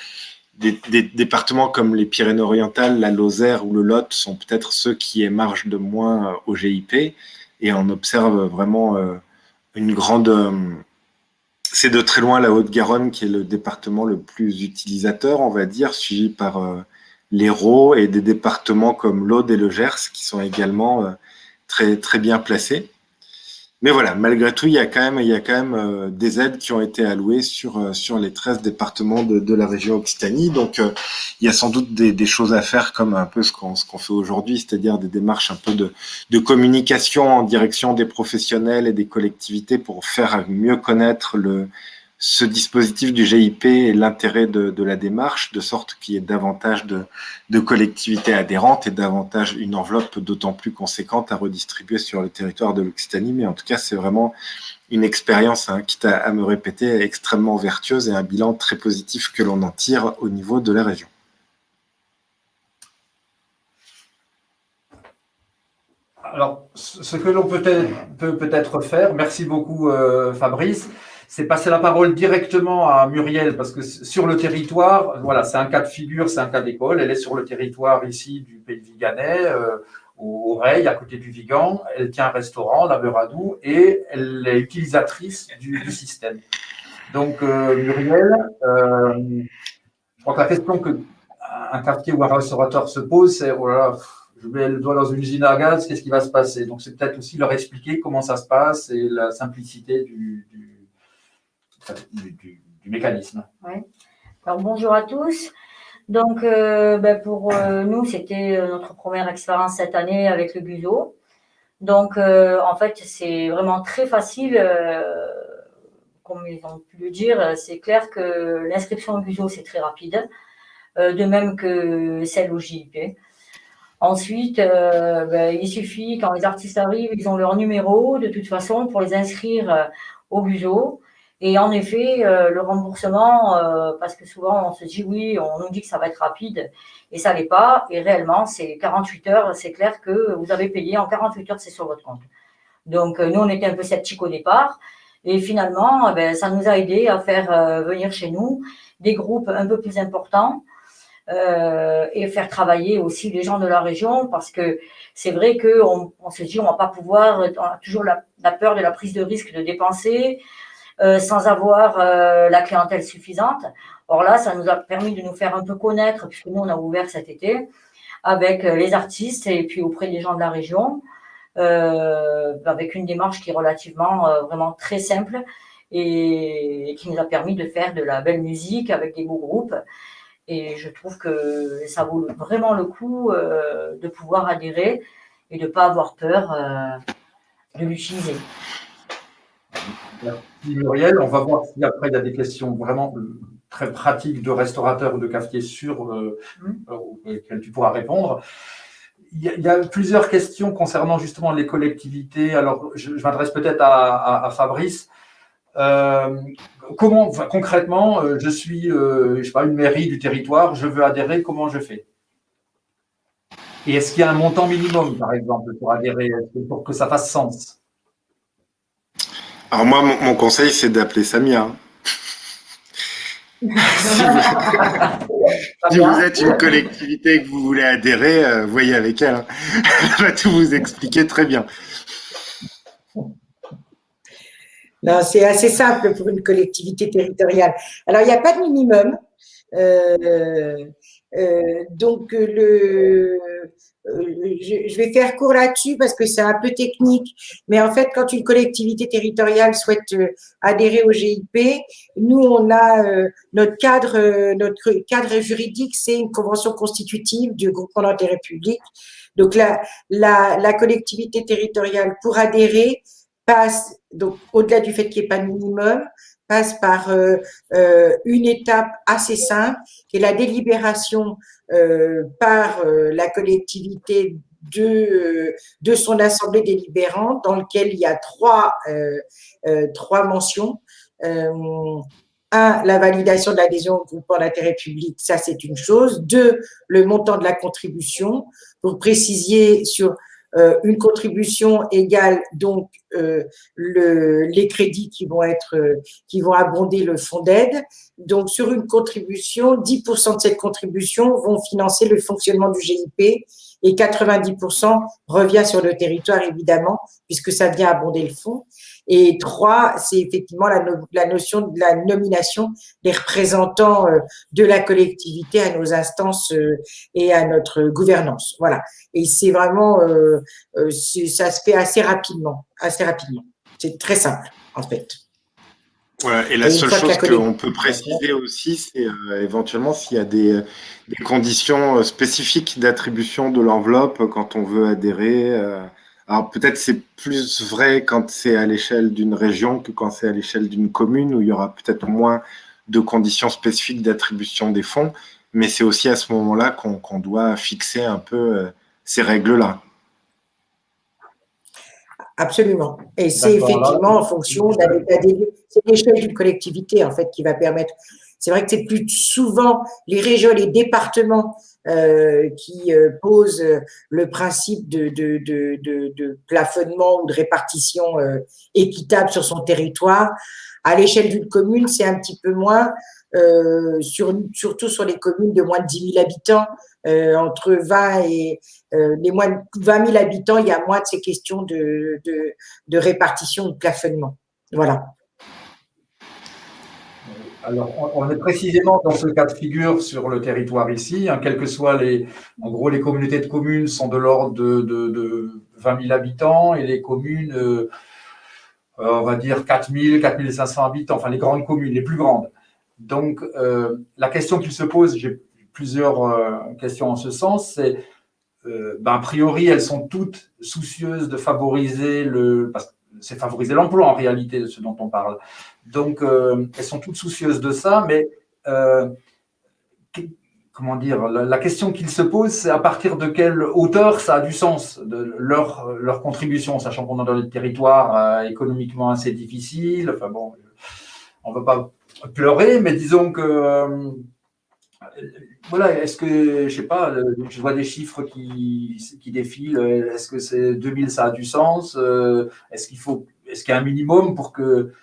des départements comme les Pyrénées-Orientales, la Lozère ou le Lot sont peut-être ceux qui émargent de moins au GIP. Et on observe vraiment une grande... C'est de très loin la Haute-Garonne qui est le département le plus utilisateur, on va dire, suivi par l'Hérault et des départements comme l'Aude et le Gers qui sont également très, très bien placés. Mais voilà, malgré tout, il y a quand même des aides qui ont été allouées sur les 13 départements de la région Occitanie. Donc, il y a sans doute des choses à faire comme un peu ce qu'on fait aujourd'hui, c'est-à-dire des démarches un peu de communication en direction des professionnels et des collectivités pour faire mieux connaître ce dispositif du GIP et l'intérêt de la démarche, de sorte qu'il y ait davantage de collectivités adhérentes et davantage une enveloppe d'autant plus conséquente à redistribuer sur le territoire de l'Occitanie. Mais en tout cas, c'est vraiment une expérience, quitte à me répéter, extrêmement vertueuse et un bilan très positif que l'on en tire au niveau de la région. Alors, ce que l'on peut peut-être faire, merci beaucoup Fabrice, c'est passer la parole directement à Muriel, parce que sur le territoire, voilà, c'est un cas de figure, c'est un cas d'école. Elle est sur le territoire ici du Pays de Viganais, au Reil, à côté du Vigan. Elle tient un restaurant, la Beuradou, et elle est utilisatrice du système. Donc, Muriel, je crois que la question qu'un quartier ou un restaurateur se pose, c'est oh là là, je mets le doigt dans une usine à gaz, qu'est-ce qui va se passer? Donc, c'est peut-être aussi leur expliquer comment ça se passe et la simplicité du mécanisme. Oui. Alors, bonjour à tous. Donc, pour nous, c'était notre première expérience cette année avec le GUSO. Donc, en fait, c'est vraiment très facile. Comme ils ont pu le dire, c'est clair que l'inscription au GUSO, c'est très rapide. de même que celle au JIP. Ensuite, il suffit, quand les artistes arrivent, ils ont leur numéro, de toute façon, pour les inscrire au GUSO. Et en effet, le remboursement, parce que souvent on se dit oui, on nous dit que ça va être rapide, et ça l'est pas. Et réellement, c'est 48 heures, c'est clair que vous avez payé en 48 heures, c'est sur votre compte. Donc, nous, on était un peu sceptiques au départ. Et finalement, ça nous a aidé à faire venir chez nous des groupes un peu plus importants, et faire travailler aussi les gens de la région, parce que c'est vrai qu'on se dit on va pas pouvoir, on a toujours la peur de la prise de risque de dépenser sans avoir la clientèle suffisante. Or là, ça nous a permis de nous faire un peu connaître, puisque nous, on a ouvert cet été avec les artistes et puis auprès des gens de la région, avec une démarche qui est relativement vraiment très simple et qui nous a permis de faire de la belle musique avec des beaux groupes. Et je trouve que ça vaut vraiment le coup de pouvoir adhérer et de ne pas avoir peur de l'utiliser. Merci Muriel. On va voir si après il y a des questions vraiment très pratiques de restaurateurs ou de cafetiers auxquelles tu pourras répondre. Il y a plusieurs questions concernant justement les collectivités. Alors, je m'adresse peut-être à Fabrice. Comment, concrètement, je suis, je sais pas, une mairie du territoire, je veux adhérer, comment je fais? Et est-ce qu'il y a un montant minimum, par exemple, pour adhérer, pour que ça fasse sens? Alors moi, mon conseil, c'est d'appeler Samia. Si vous êtes une collectivité et que vous voulez adhérer, voyez avec elle. Elle va tout vous expliquer très bien. Non, c'est assez simple pour une collectivité territoriale. Alors, il n'y a pas de minimum. Donc, je vais faire court là-dessus parce que c'est un peu technique. Mais en fait, quand une collectivité territoriale souhaite adhérer au GIP, nous, on a notre cadre juridique, c'est une convention constitutive du groupement d'intérêt public. Donc, la collectivité territoriale, pour adhérer, passe, donc au-delà du fait qu'il n'y ait pas de minimum, passe par une étape assez simple, qui est la délibération par la collectivité de son assemblée délibérante, dans lequel il y a trois mentions. Un, la validation de l'adhésion au groupement d'intérêt public, ça c'est une chose. Deux, le montant de la contribution. Pour préciser sur une contribution égale donc les crédits qui vont abonder le fonds d'aide. Donc sur une contribution, 10% de cette contribution vont financer le fonctionnement du GIP et 90% revient sur le territoire évidemment puisque ça vient abonder le fonds. Et trois, c'est effectivement la notion de la nomination des représentants de la collectivité à nos instances et à notre gouvernance. Voilà. Et c'est vraiment, ça se fait assez rapidement. C'est très simple, en fait. Voilà, et la seule chose qu'on peut préciser aussi, c'est éventuellement s'il y a des conditions spécifiques d'attribution de l'enveloppe quand on veut adhérer. Alors peut-être c'est plus vrai quand c'est à l'échelle d'une région que quand c'est à l'échelle d'une commune où il y aura peut-être moins de conditions spécifiques d'attribution des fonds, mais c'est aussi à ce moment-là qu'on doit fixer un peu ces règles-là. Absolument. Et c'est effectivement en fonction c'est l'échelle d'une collectivité en fait qui va permettre. C'est vrai que c'est plus souvent les régions, les départements qui posent le principe de plafonnement ou de répartition équitable sur son territoire. À l'échelle d'une commune, c'est un petit peu moins, surtout sur les communes de moins de 10 000 habitants, entre 20 et les moins de 20 000 habitants, il y a moins de ces questions de répartition ou de plafonnement. Voilà. Alors, on est précisément dans ce cas de figure sur le territoire ici, hein, quelles que soient en gros, les communautés de communes sont de l'ordre de 20 000 habitants et les communes, on va dire 4 000, 4 500 habitants, enfin les grandes communes, les plus grandes. Donc, la question qui se pose, j'ai plusieurs questions en ce sens, c'est, a priori, elles sont toutes soucieuses de favoriser parce que c'est favoriser l'emploi en réalité de ce dont on parle. Donc, elles sont toutes soucieuses de ça, mais comment dire, la question qu'ils se posent, c'est à partir de quelle hauteur ça a du sens, de leur contribution, sachant qu'on est dans des territoires économiquement assez difficiles. Enfin bon, on ne veut pas pleurer, mais disons que voilà, est-ce que, je sais pas, je vois des chiffres qui défilent, est-ce que c'est 2000, ça a du sens? Est-ce qu'il y a un minimum pour que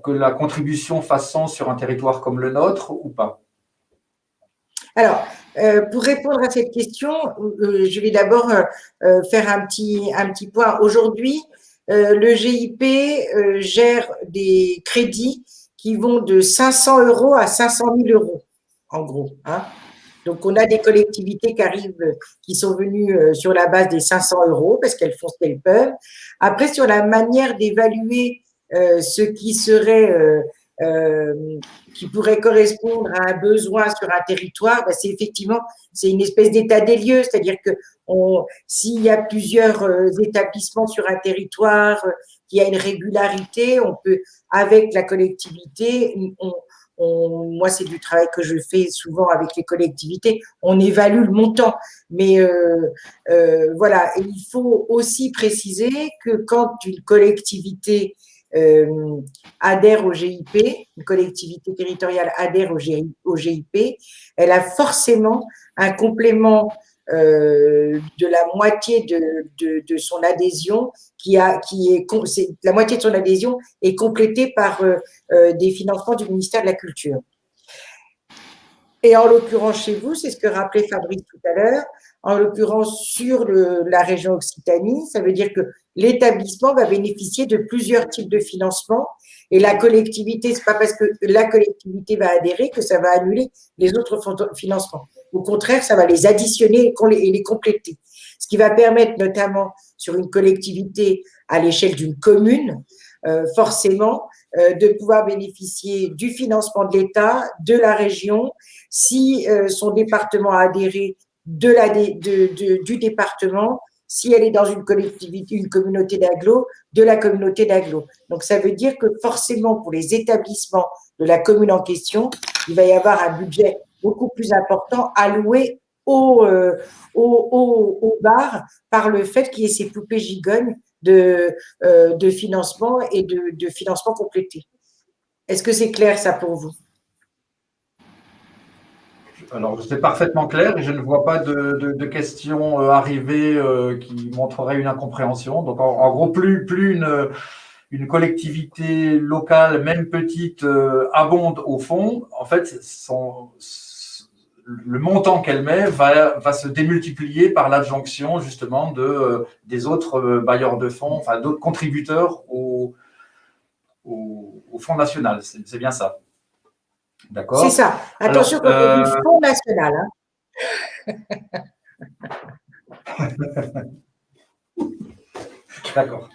la contribution fasse sens sur un territoire comme le nôtre ou pas? Alors, pour répondre à cette question, je vais d'abord faire un petit point. Aujourd'hui, le GIP gère des crédits qui vont de 500 € à 500 000 €, en gros. Hein. Donc, on a des collectivités qui arrivent, qui sont venues sur la base des 500 € parce qu'elles font ce qu'elles peuvent. Après, sur la manière d'évaluer ce qui serait qui pourrait correspondre à un besoin sur un territoire, ben c'est une espèce d'état des lieux, c'est-à-dire que s'il y a plusieurs établissements sur un territoire, qu'il y a une régularité, on peut, avec la collectivité, moi, c'est du travail que je fais souvent avec les collectivités, on évalue le montant. Mais voilà, et il faut aussi préciser que quand une collectivité adhère au GIP, une collectivité territoriale adhère au GIP, elle a forcément un complément de la moitié de son adhésion la moitié de son adhésion est complétée par des financements du ministère de la Culture. Et en l'occurrence chez vous, c'est ce que rappelait Fabrice tout à l'heure, en l'occurrence sur la région Occitanie, ça veut dire que l'établissement va bénéficier de plusieurs types de financements et la collectivité, c'est pas parce que la collectivité va adhérer que ça va annuler les autres financements. Au contraire, ça va les additionner et les compléter. Ce qui va permettre notamment sur une collectivité à l'échelle d'une commune, forcément, de pouvoir bénéficier du financement de l'État, de la région, si son département a adhéré du département, si elle est dans une collectivité, une communauté d'agglo, de la communauté d'agglo. Donc, ça veut dire que forcément, pour les établissements de la commune en question, il va y avoir un budget beaucoup plus important alloué au bar par le fait qu'il y ait ces poupées gigognes de financement et de financement complété. Est-ce que c'est clair ça pour vous? Alors, c'est parfaitement clair et je ne vois pas de questions arriver qui montreraient une incompréhension. Donc, en gros, plus une collectivité locale, même petite, abonde au fond, en fait, le montant qu'elle met va se démultiplier par l'adjonction justement des autres bailleurs de fonds, enfin d'autres contributeurs au Fonds national. C'est bien ça. D'accord. C'est ça. Attention, quand on dit Fonds national. D'accord.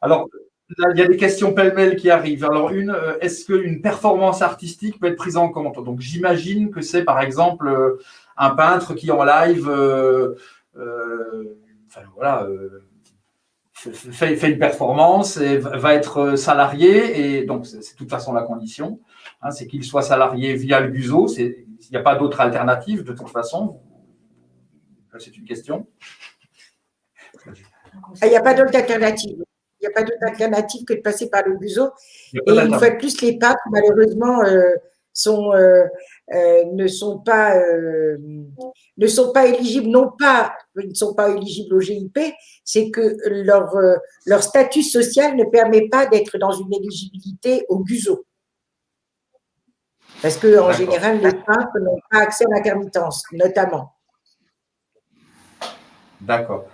Alors, là, il y a des questions pêle-mêle qui arrivent. Alors, est-ce qu'une performance artistique peut être prise en compte? Donc, j'imagine que c'est, par exemple, un peintre qui, en live, fait une performance et va être salarié. Et donc, c'est de toute façon la condition. Hein, c'est qu'il soit salarié via le GUSO. Il n'y a pas d'autre alternative, de toute façon. C'est une question. Il n'y a pas d'autre alternative. Il n'y a pas d'autre alternative que de passer par le GUSO. Et une fois de plus, les peintres, malheureusement, ne sont pas éligibles, non pas, ils ne sont pas éligibles au GIP, c'est que leur statut social ne permet pas d'être dans une éligibilité au GUSO. Parce qu'en général, les peintres n'ont pas accès à l'intermittence, notamment. D'accord.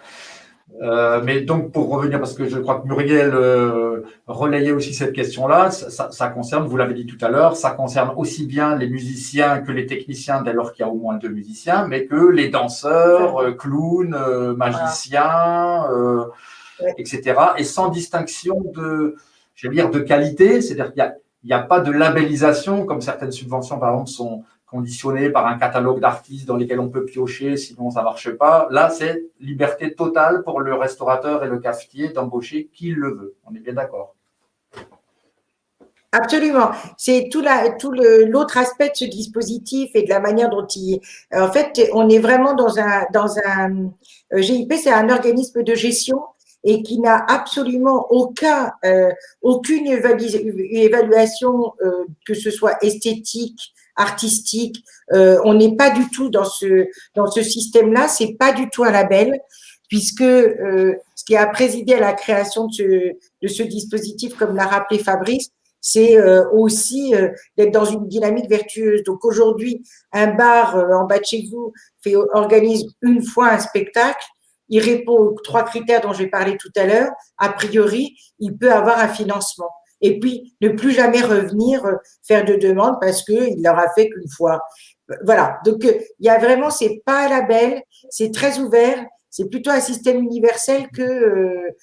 Mais donc, pour revenir, parce que je crois que Muriel relayait aussi cette question-là, ça concerne, vous l'avez dit tout à l'heure, ça concerne aussi bien les musiciens que les techniciens, dès lors qu'il y a au moins 2 musiciens, mais que les danseurs, clowns, magiciens, etc. Et sans distinction de qualité, c'est-à-dire qu'il n'y a pas de labellisation, comme certaines subventions, par exemple, sont conditionné par un catalogue d'artistes dans lesquels on peut piocher, sinon ça ne marche pas. Là, c'est liberté totale pour le restaurateur et le cafetier d'embaucher qui le veut. On est bien d'accord. Absolument. C'est l'autre aspect de ce dispositif et de la manière dont en fait, on est vraiment GIP, c'est un organisme de gestion et qui n'a absolument aucune évaluation, que ce soit esthétique, artistique. On n'est pas du tout dans ce système-là. C'est pas du tout un label, puisque ce qui a présidé à la création de ce dispositif, comme l'a rappelé Fabrice, c'est aussi d'être dans une dynamique vertueuse. Donc aujourd'hui, un bar en bas de chez vous organise une fois un spectacle, il répond aux 3 critères dont j'ai parlé tout à l'heure, a priori, il peut avoir un financement. Et puis, ne plus jamais revenir faire de demandes parce qu'il l'aura fait qu'une fois. Voilà. Donc, il y a vraiment, c'est pas un label, c'est très ouvert. C'est plutôt un système universel que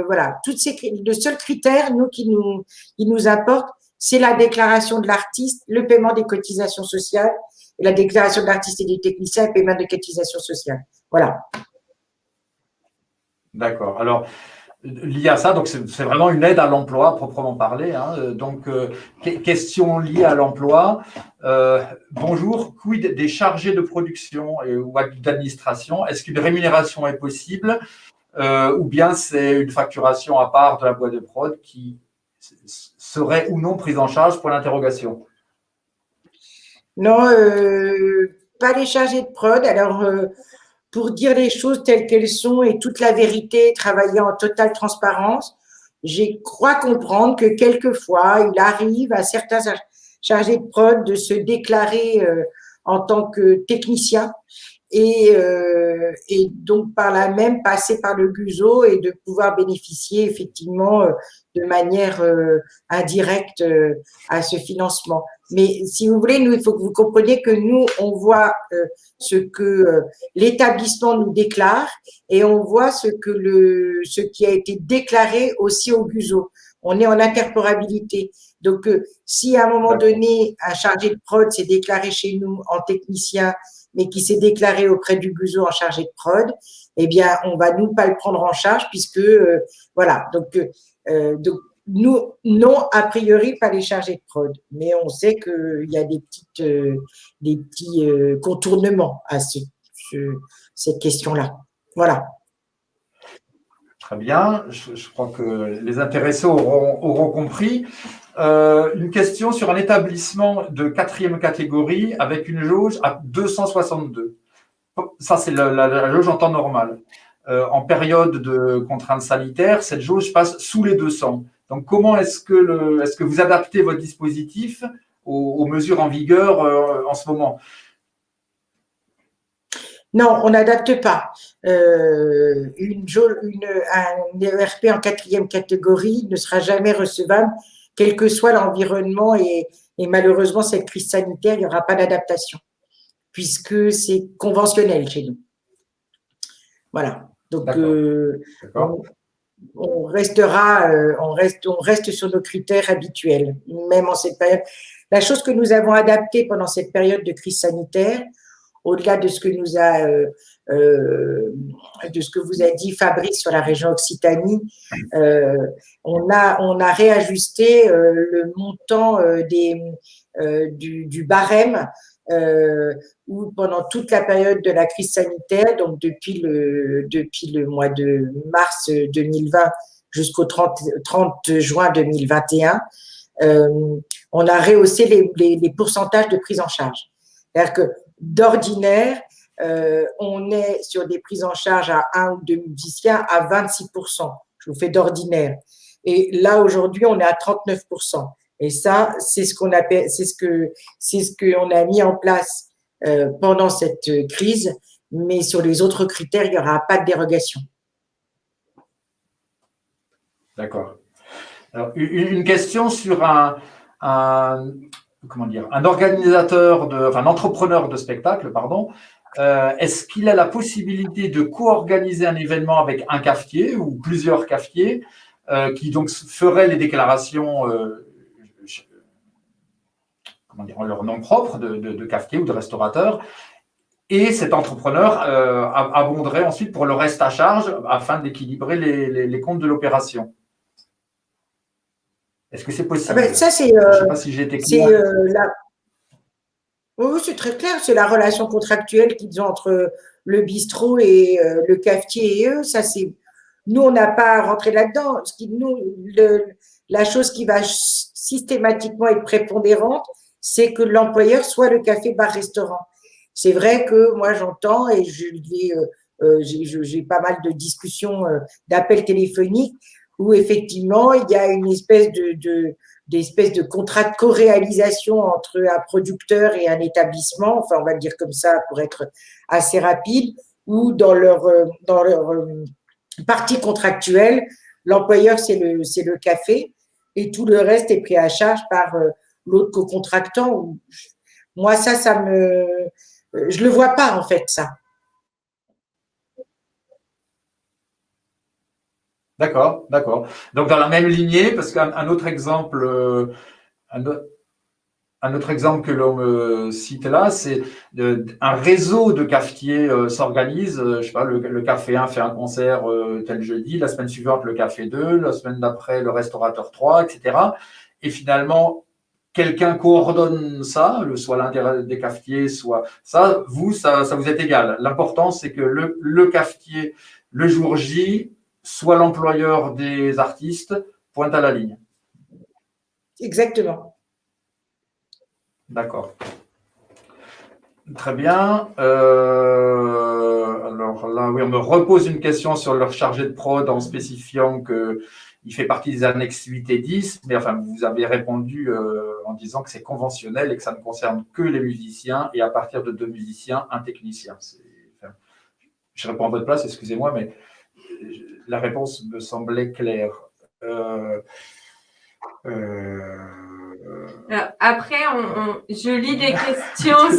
voilà. Le seul critère qui nous importe, c'est la déclaration de l'artiste, le paiement des cotisations sociales, et la déclaration de l'artiste et des techniciens, le paiement des cotisations sociales. Voilà. D'accord. Alors, lié à ça, donc c'est vraiment une aide à l'emploi à proprement parler. Hein. Donc, question liée à l'emploi. Bonjour, quid des chargés de production ou d'administration? Est-ce qu'une rémunération est possible ou bien c'est une facturation à part de la boîte de prod qui serait ou non prise en charge pour l'interrogation? Non, pas les chargés de prod. Alors, pour dire les choses telles qu'elles sont et toute la vérité, travailler en totale transparence, je crois comprendre que quelquefois, il arrive à certains chargés de prod de se déclarer en tant que technicien et donc par là même passer par le GUSO et de pouvoir bénéficier effectivement de manière indirecte à ce financement. Mais si vous voulez, nous, il faut que vous compreniez que nous, on voit ce que l'établissement nous déclare et on voit ce qui a été déclaré aussi au GUSO. On est en interprétabilité. Donc, si à un moment donné, un chargé de prod s'est déclaré chez nous en technicien, mais qui s'est déclaré auprès du GUSO en chargé de prod, eh bien, on va nous pas le prendre en charge puisque, voilà. Donc, nous, non, a priori, pas les chargés de prod. Mais on sait qu'il y a des petits contournements à cette question-là. Voilà. Très bien. Je crois que les intéressés auront compris. Une question sur un établissement de 4e catégorie avec une jauge à 262. Ça, c'est la jauge en temps normal. En période de contraintes sanitaires, cette jauge passe sous les 200. Donc, comment est-ce que vous adaptez votre dispositif aux mesures en vigueur en ce moment? Non, on n'adapte pas. Un ERP en 4e catégorie ne sera jamais recevable, quel que soit l'environnement et malheureusement, cette crise sanitaire, il n'y aura pas d'adaptation puisque c'est conventionnel chez nous. Voilà. Donc, on reste sur nos critères habituels, même en cette période. La chose que nous avons adaptée pendant cette période de crise sanitaire, au-delà de ce que vous a dit Fabrice sur la région Occitanie, on a réajusté le montant du barème où pendant toute la période de la crise sanitaire, donc depuis le mois de mars 2020 jusqu'au 30 juin 2021, on a rehaussé les pourcentages de prise en charge. C'est-à-dire que d'ordinaire, on est sur des prises en charge à 1 ou 2 musiciens à 26%. Je vous fais d'ordinaire. Et là, aujourd'hui, on est à 39%. Et ça, c'est ce qu'on a mis en place pendant cette crise. Mais sur les autres critères, il n'y aura pas de dérogation. D'accord. Alors, une question sur un organisateur un entrepreneur de spectacle, pardon. Est-ce qu'il a la possibilité de co-organiser un événement avec un cafetier ou plusieurs cafetiers qui donc feraient les déclarations en leur nom propre de cafetier ou de restaurateur, et cet entrepreneur abonderait ensuite pour le reste à charge afin d'équilibrer les comptes de l'opération? Est-ce que c'est Ah possible? ben, ça, Je ne sais pas si j'ai été c'est clair. la, oui, oui, c'est très clair, c'est la relation contractuelle qu'ils ont entre le bistrot et le cafetier et eux. Ça, c'est, nous, on n'a pas à rentrer là-dedans. La chose qui va systématiquement être prépondérante, c'est que l'employeur soit le café, bar, restaurant. C'est vrai que moi, j'entends et j'ai pas mal de discussions, d'appels téléphoniques où effectivement, il y a une espèce d'espèce de contrat de co-réalisation entre un producteur et un établissement, enfin on va le dire comme ça pour être assez rapide, où dans leur partie contractuelle, l'employeur c'est le café et tout le reste est pris à charge par l'autre co-contractant. Moi je le vois pas en fait ça. D'accord, d'accord. Donc, dans la même lignée, parce qu'un autre exemple, un, au- un autre exemple que l'on me cite là, c'est un réseau de cafetiers s'organise. Je sais pas, le café 1 fait un concert tel jeudi, la semaine suivante le café 2, la semaine d'après le restaurateur 3, etc. Et finalement, quelqu'un coordonne ça, soit l'un des cafetiers, soit ça, ça vous est égal. L'important, c'est que le cafetier, le jour J, soit l'employeur des artistes, pointe à la ligne. Exactement. D'accord. Très bien. Alors là, oui, on me repose une question sur leur chargé de prod en spécifiant qu'il fait partie des annexes 8 et 10, mais enfin, vous avez répondu en disant que c'est conventionnel et que ça ne concerne que les musiciens et à partir de 2 musiciens, un technicien. Enfin, je réponds à votre place, excusez-moi, mais la réponse me semblait claire. Après, je lis des questions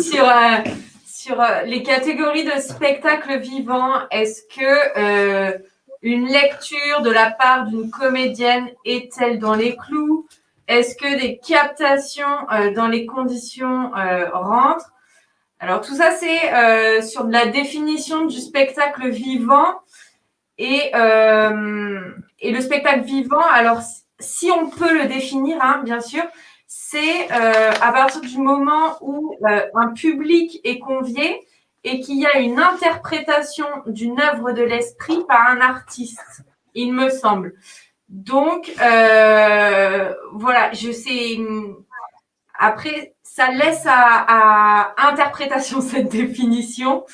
sur les catégories de spectacles vivants. Est-ce que une lecture de la part d'une comédienne est-elle dans les clous? Est-ce que des captations dans les conditions rentrent? Alors, tout ça, c'est sur de la définition du spectacle vivant. Et le spectacle vivant, alors, si on peut le définir, hein, bien sûr, c'est à partir du moment où un public est convié et qu'il y a une interprétation d'une œuvre de l'esprit par un artiste, il me semble. Donc, voilà, je sais. Après, ça laisse à interprétation cette définition.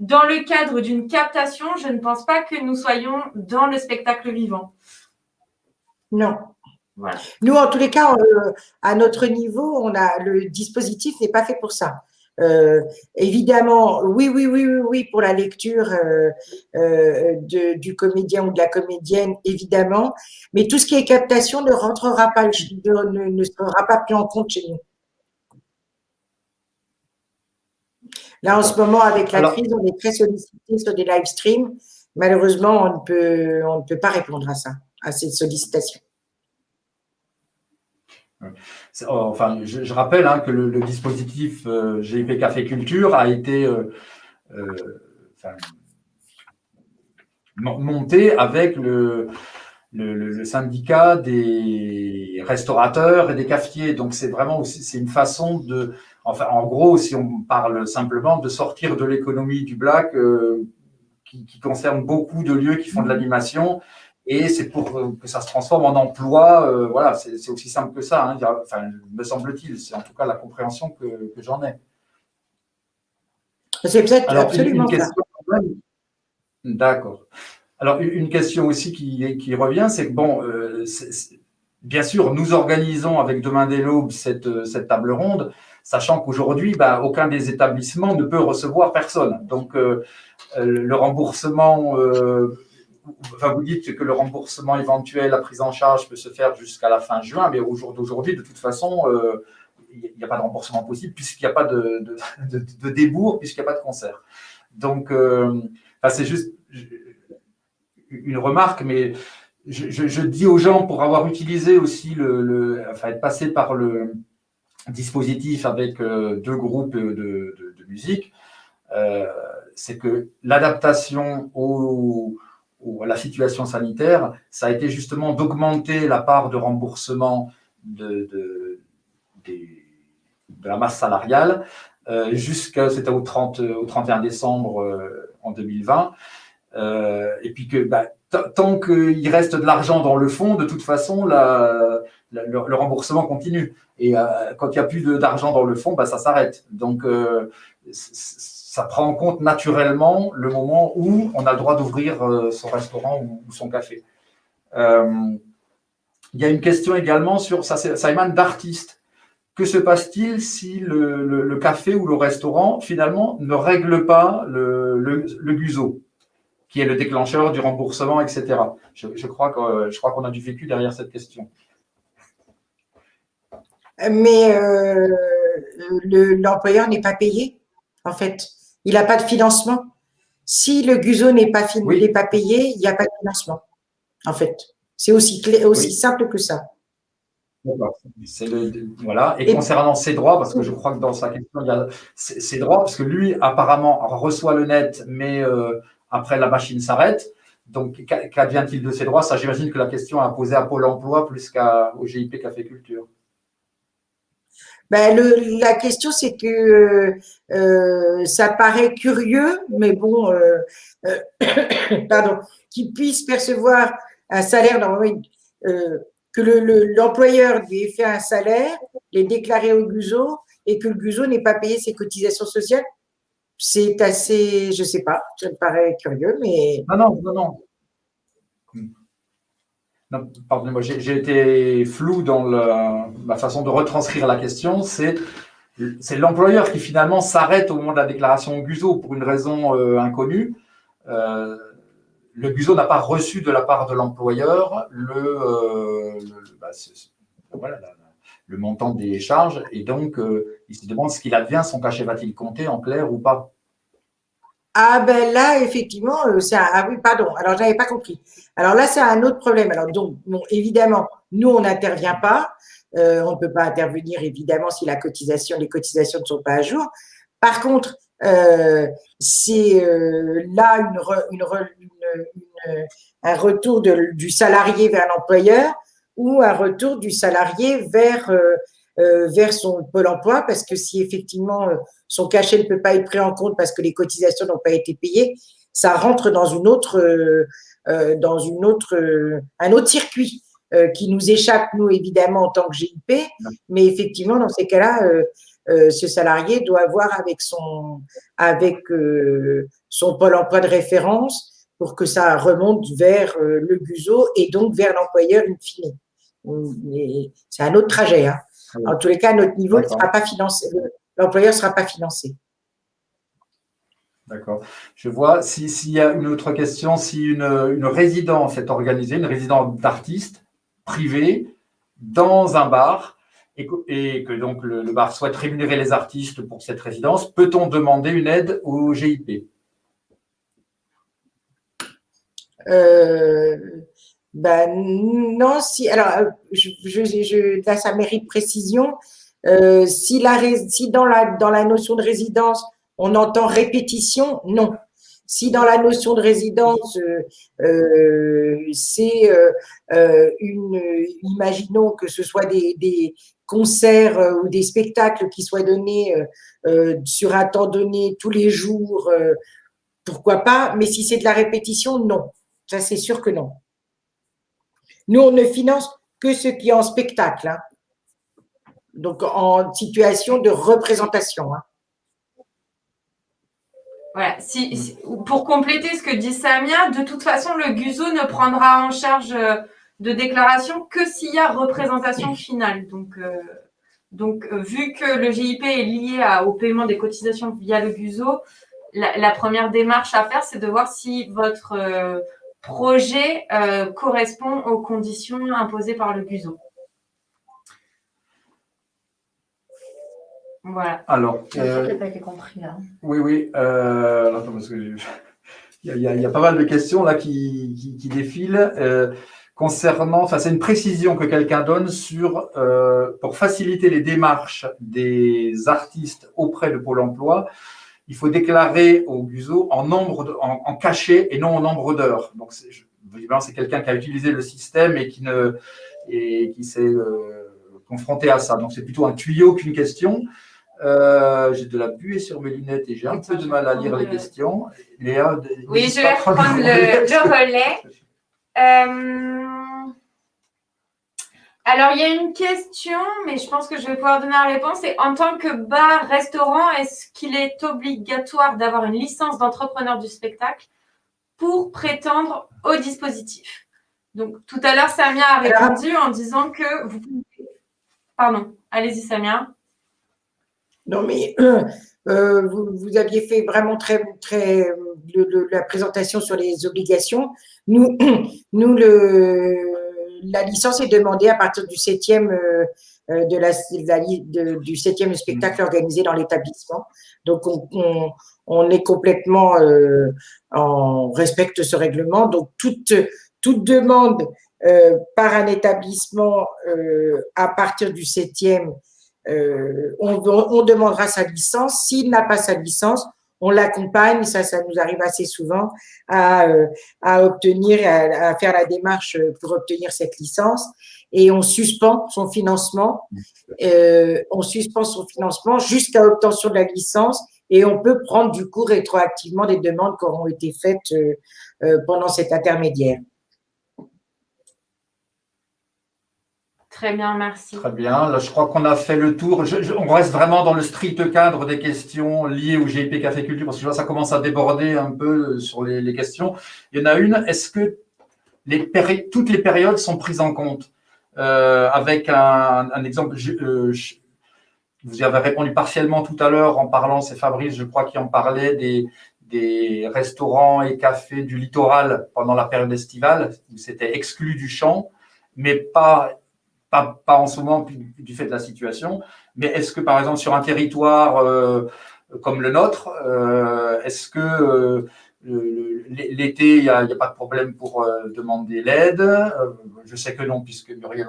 Dans le cadre d'une captation, je ne pense pas que nous soyons dans le spectacle vivant. Non. Voilà. Nous, en tous les cas, à notre niveau, le dispositif n'est pas fait pour ça. Évidemment, oui, pour la lecture du comédien ou de la comédienne, évidemment. Mais tout ce qui est captation ne rentrera pas, ne sera pas pris en compte chez nous. Là, en ce moment, avec la crise, on est très sollicité sur des live streams. Malheureusement, on ne peut pas répondre à ça, à ces sollicitations. Enfin, je rappelle hein, que le dispositif GIP Café Culture a été monté avec le syndicat des restaurateurs et des cafetiers. Donc, c'est vraiment aussi, c'est une façon de, enfin, en gros, si on parle simplement, de sortir de l'économie du black qui concerne beaucoup de lieux qui font de l'animation. Et c'est pour que ça se transforme en emploi. Voilà, c'est aussi simple que ça. Hein, enfin, me semble-t-il. C'est en tout cas la compréhension que j'en ai. C'est peut-être Alors, absolument une question, d'accord. Alors, une question aussi qui revient, c'est que, bon, bien sûr, nous organisons avec Demain dès l'aube cette table ronde, sachant qu'aujourd'hui, bah, aucun des établissements ne peut recevoir personne. Donc, le remboursement, enfin, vous dites que le remboursement éventuel, la prise en charge peut se faire jusqu'à la fin juin, mais au jour d'aujourd'hui, de toute façon, il n'y a pas de remboursement possible puisqu'il n'y a pas de débours, puisqu'il n'y a pas de concert. Donc, c'est juste une remarque, mais je dis aux gens, pour avoir utilisé aussi enfin, être passé par le dispositif avec 2 groupes de musique, c'est que l'adaptation à la situation sanitaire, ça a été justement d'augmenter la part de remboursement de la masse salariale c'était au 31 décembre en 2020. Et puis que tant qu'il reste de l'argent dans le fonds, de toute façon, le remboursement continue. Et quand il n'y a plus d'argent dans le fonds, ça s'arrête. Donc, ça prend en compte naturellement le moment où on a le droit d'ouvrir son restaurant ou son café. Il y a une question également sur ça émane d'artistes. Que se passe-t-il si le café ou le restaurant, finalement, ne règle pas le GUSO, qui est le déclencheur du remboursement, etc. Je crois qu'on a du vécu derrière cette question. Mais l'employeur n'est pas payé, en fait. Il n'a pas de financement. Si le GUSO n'est pas payé, il n'y a pas de financement, en fait. C'est aussi simple que ça. Voilà. Et concernant ses droits, parce que je crois que dans sa question, il y a ses droits, parce que lui, apparemment, reçoit le net, mais après, la machine s'arrête. Donc, qu'advient-il de ses droits? Ça, j'imagine que la question a posé à Pôle emploi plus qu'au GIP Café Culture. La question, c'est que ça paraît curieux, mais bon, pardon, qu'il puisse percevoir un salaire que l'employeur lui ait fait un salaire, l'ait déclaré au GUSO et que le GUSO n'ait pas payé ses cotisations sociales, c'est assez, je sais pas, ça me paraît curieux, mais… Non, pardonnez-moi, j'ai été flou dans ma façon de retranscrire la question. C'est l'employeur qui finalement s'arrête au moment de la déclaration au GUSO pour une raison inconnue. Le GUSO n'a pas reçu de la part de l'employeur le montant des charges et donc il se demande ce qu'il advient, son cachet va-t-il compter en clair ou pas? Ah là, effectivement, ah oui, pardon, alors j'avais pas compris. Alors là, c'est un autre problème. Alors donc, bon, évidemment, nous, on n'intervient pas. On ne peut pas intervenir, évidemment, si les cotisations ne sont pas à jour. Par contre, c'est là un retour du salarié vers l'employeur ou un retour du salarié vers son Pôle emploi, parce que si effectivement son cachet ne peut pas être pris en compte parce que les cotisations n'ont pas été payées, ça rentre dans un autre circuit qui nous échappe, nous, évidemment, en tant que GIP, mais effectivement, dans ces cas-là, ce salarié doit voir avec son Pôle emploi de référence pour que ça remonte vers le GUSO et donc vers l'employeur in fine. C'est un autre trajet. Hein. En tous les cas, à notre niveau, il sera pas financé. L'employeur ne sera pas financé. D'accord. Je vois. S'il y a une autre question, si une résidence est organisée, une résidence d'artistes privée dans un bar, et que donc le bar souhaite rémunérer les artistes pour cette résidence, peut-on demander une aide au GIP? Non, alors, là, ça mérite précision. Si dans la notion de résidence, on entend répétition, non. Si dans la notion de résidence, c'est imaginons que ce soit des concerts ou des spectacles qui soient donnés sur un temps donné tous les jours, pourquoi pas, mais si c'est de la répétition, non. Ça, c'est sûr que non. Nous, on ne finance que ce qui est en spectacle, hein. Donc en situation de représentation. Hein. Voilà. Pour compléter ce que dit Samia, de toute façon, le GUSO ne prendra en charge de déclaration que s'il y a représentation finale. Donc, vu que le GIP est lié au paiement des cotisations via le GUSO, la première démarche à faire, c'est de voir si votre projet correspond aux conditions imposées par le GUSO. Voilà. Alors, ça n'a pas été compris là. Oui. Attends, parce que il y a pas mal de questions là qui défilent concernant. Enfin, c'est une précision que quelqu'un donne sur pour faciliter les démarches des artistes auprès de Pôle emploi. il faut déclarer au GUSO en cachet et non en nombre d'heures. Donc, évidemment, c'est quelqu'un qui a utilisé le système et qui s'est confronté à ça. Donc, c'est plutôt un tuyau qu'une question. J'ai de la buée sur mes lunettes et j'ai un peu de mal à lire les questions. Léa, oui, je vais reprendre le relais. Alors, il y a une question, mais je pense que je vais pouvoir donner la réponse. C'est en tant que bar, restaurant, est-ce qu'il est obligatoire d'avoir une licence d'entrepreneur du spectacle pour prétendre au dispositif? Donc, tout à l'heure, Samia a répondu en disant que vous pouvez… Pardon, allez-y, Samia. Non, mais vous aviez fait vraiment la présentation sur les obligations. Nous, la licence est demandée à partir du 7e du 7e spectacle organisé dans l'établissement. Donc, on est complètement on respecte ce règlement. Donc, toute demande par un établissement à partir du 7e, on demandera sa licence. S'il n'a pas sa licence, on l'accompagne, ça nous arrive assez souvent, à obtenir, à faire la démarche pour obtenir cette licence, et on suspend son financement. Jusqu'à obtention de la licence, et on peut prendre du coup rétroactivement des demandes qui auront été faites pendant cet intermédiaire. Très bien, merci. Très bien. Là, je crois qu'on a fait le tour. On reste vraiment dans le strict cadre des questions liées au GIP Café Culture, parce que ça commence à déborder un peu sur les questions. Il y en a une. Est-ce que toutes les périodes sont prises en compte? Avec un exemple, vous y avez répondu partiellement tout à l'heure en parlant, c'est Fabrice, je crois, qui en parlait, des restaurants et cafés du littoral pendant la période estivale, où c'était exclu du champ, mais pas en ce moment du fait de la situation. Mais est-ce que, par exemple, sur un territoire comme le nôtre, est-ce que l'été, il n'y a pas de problème pour demander l'aide? Je sais que non, puisque Muriel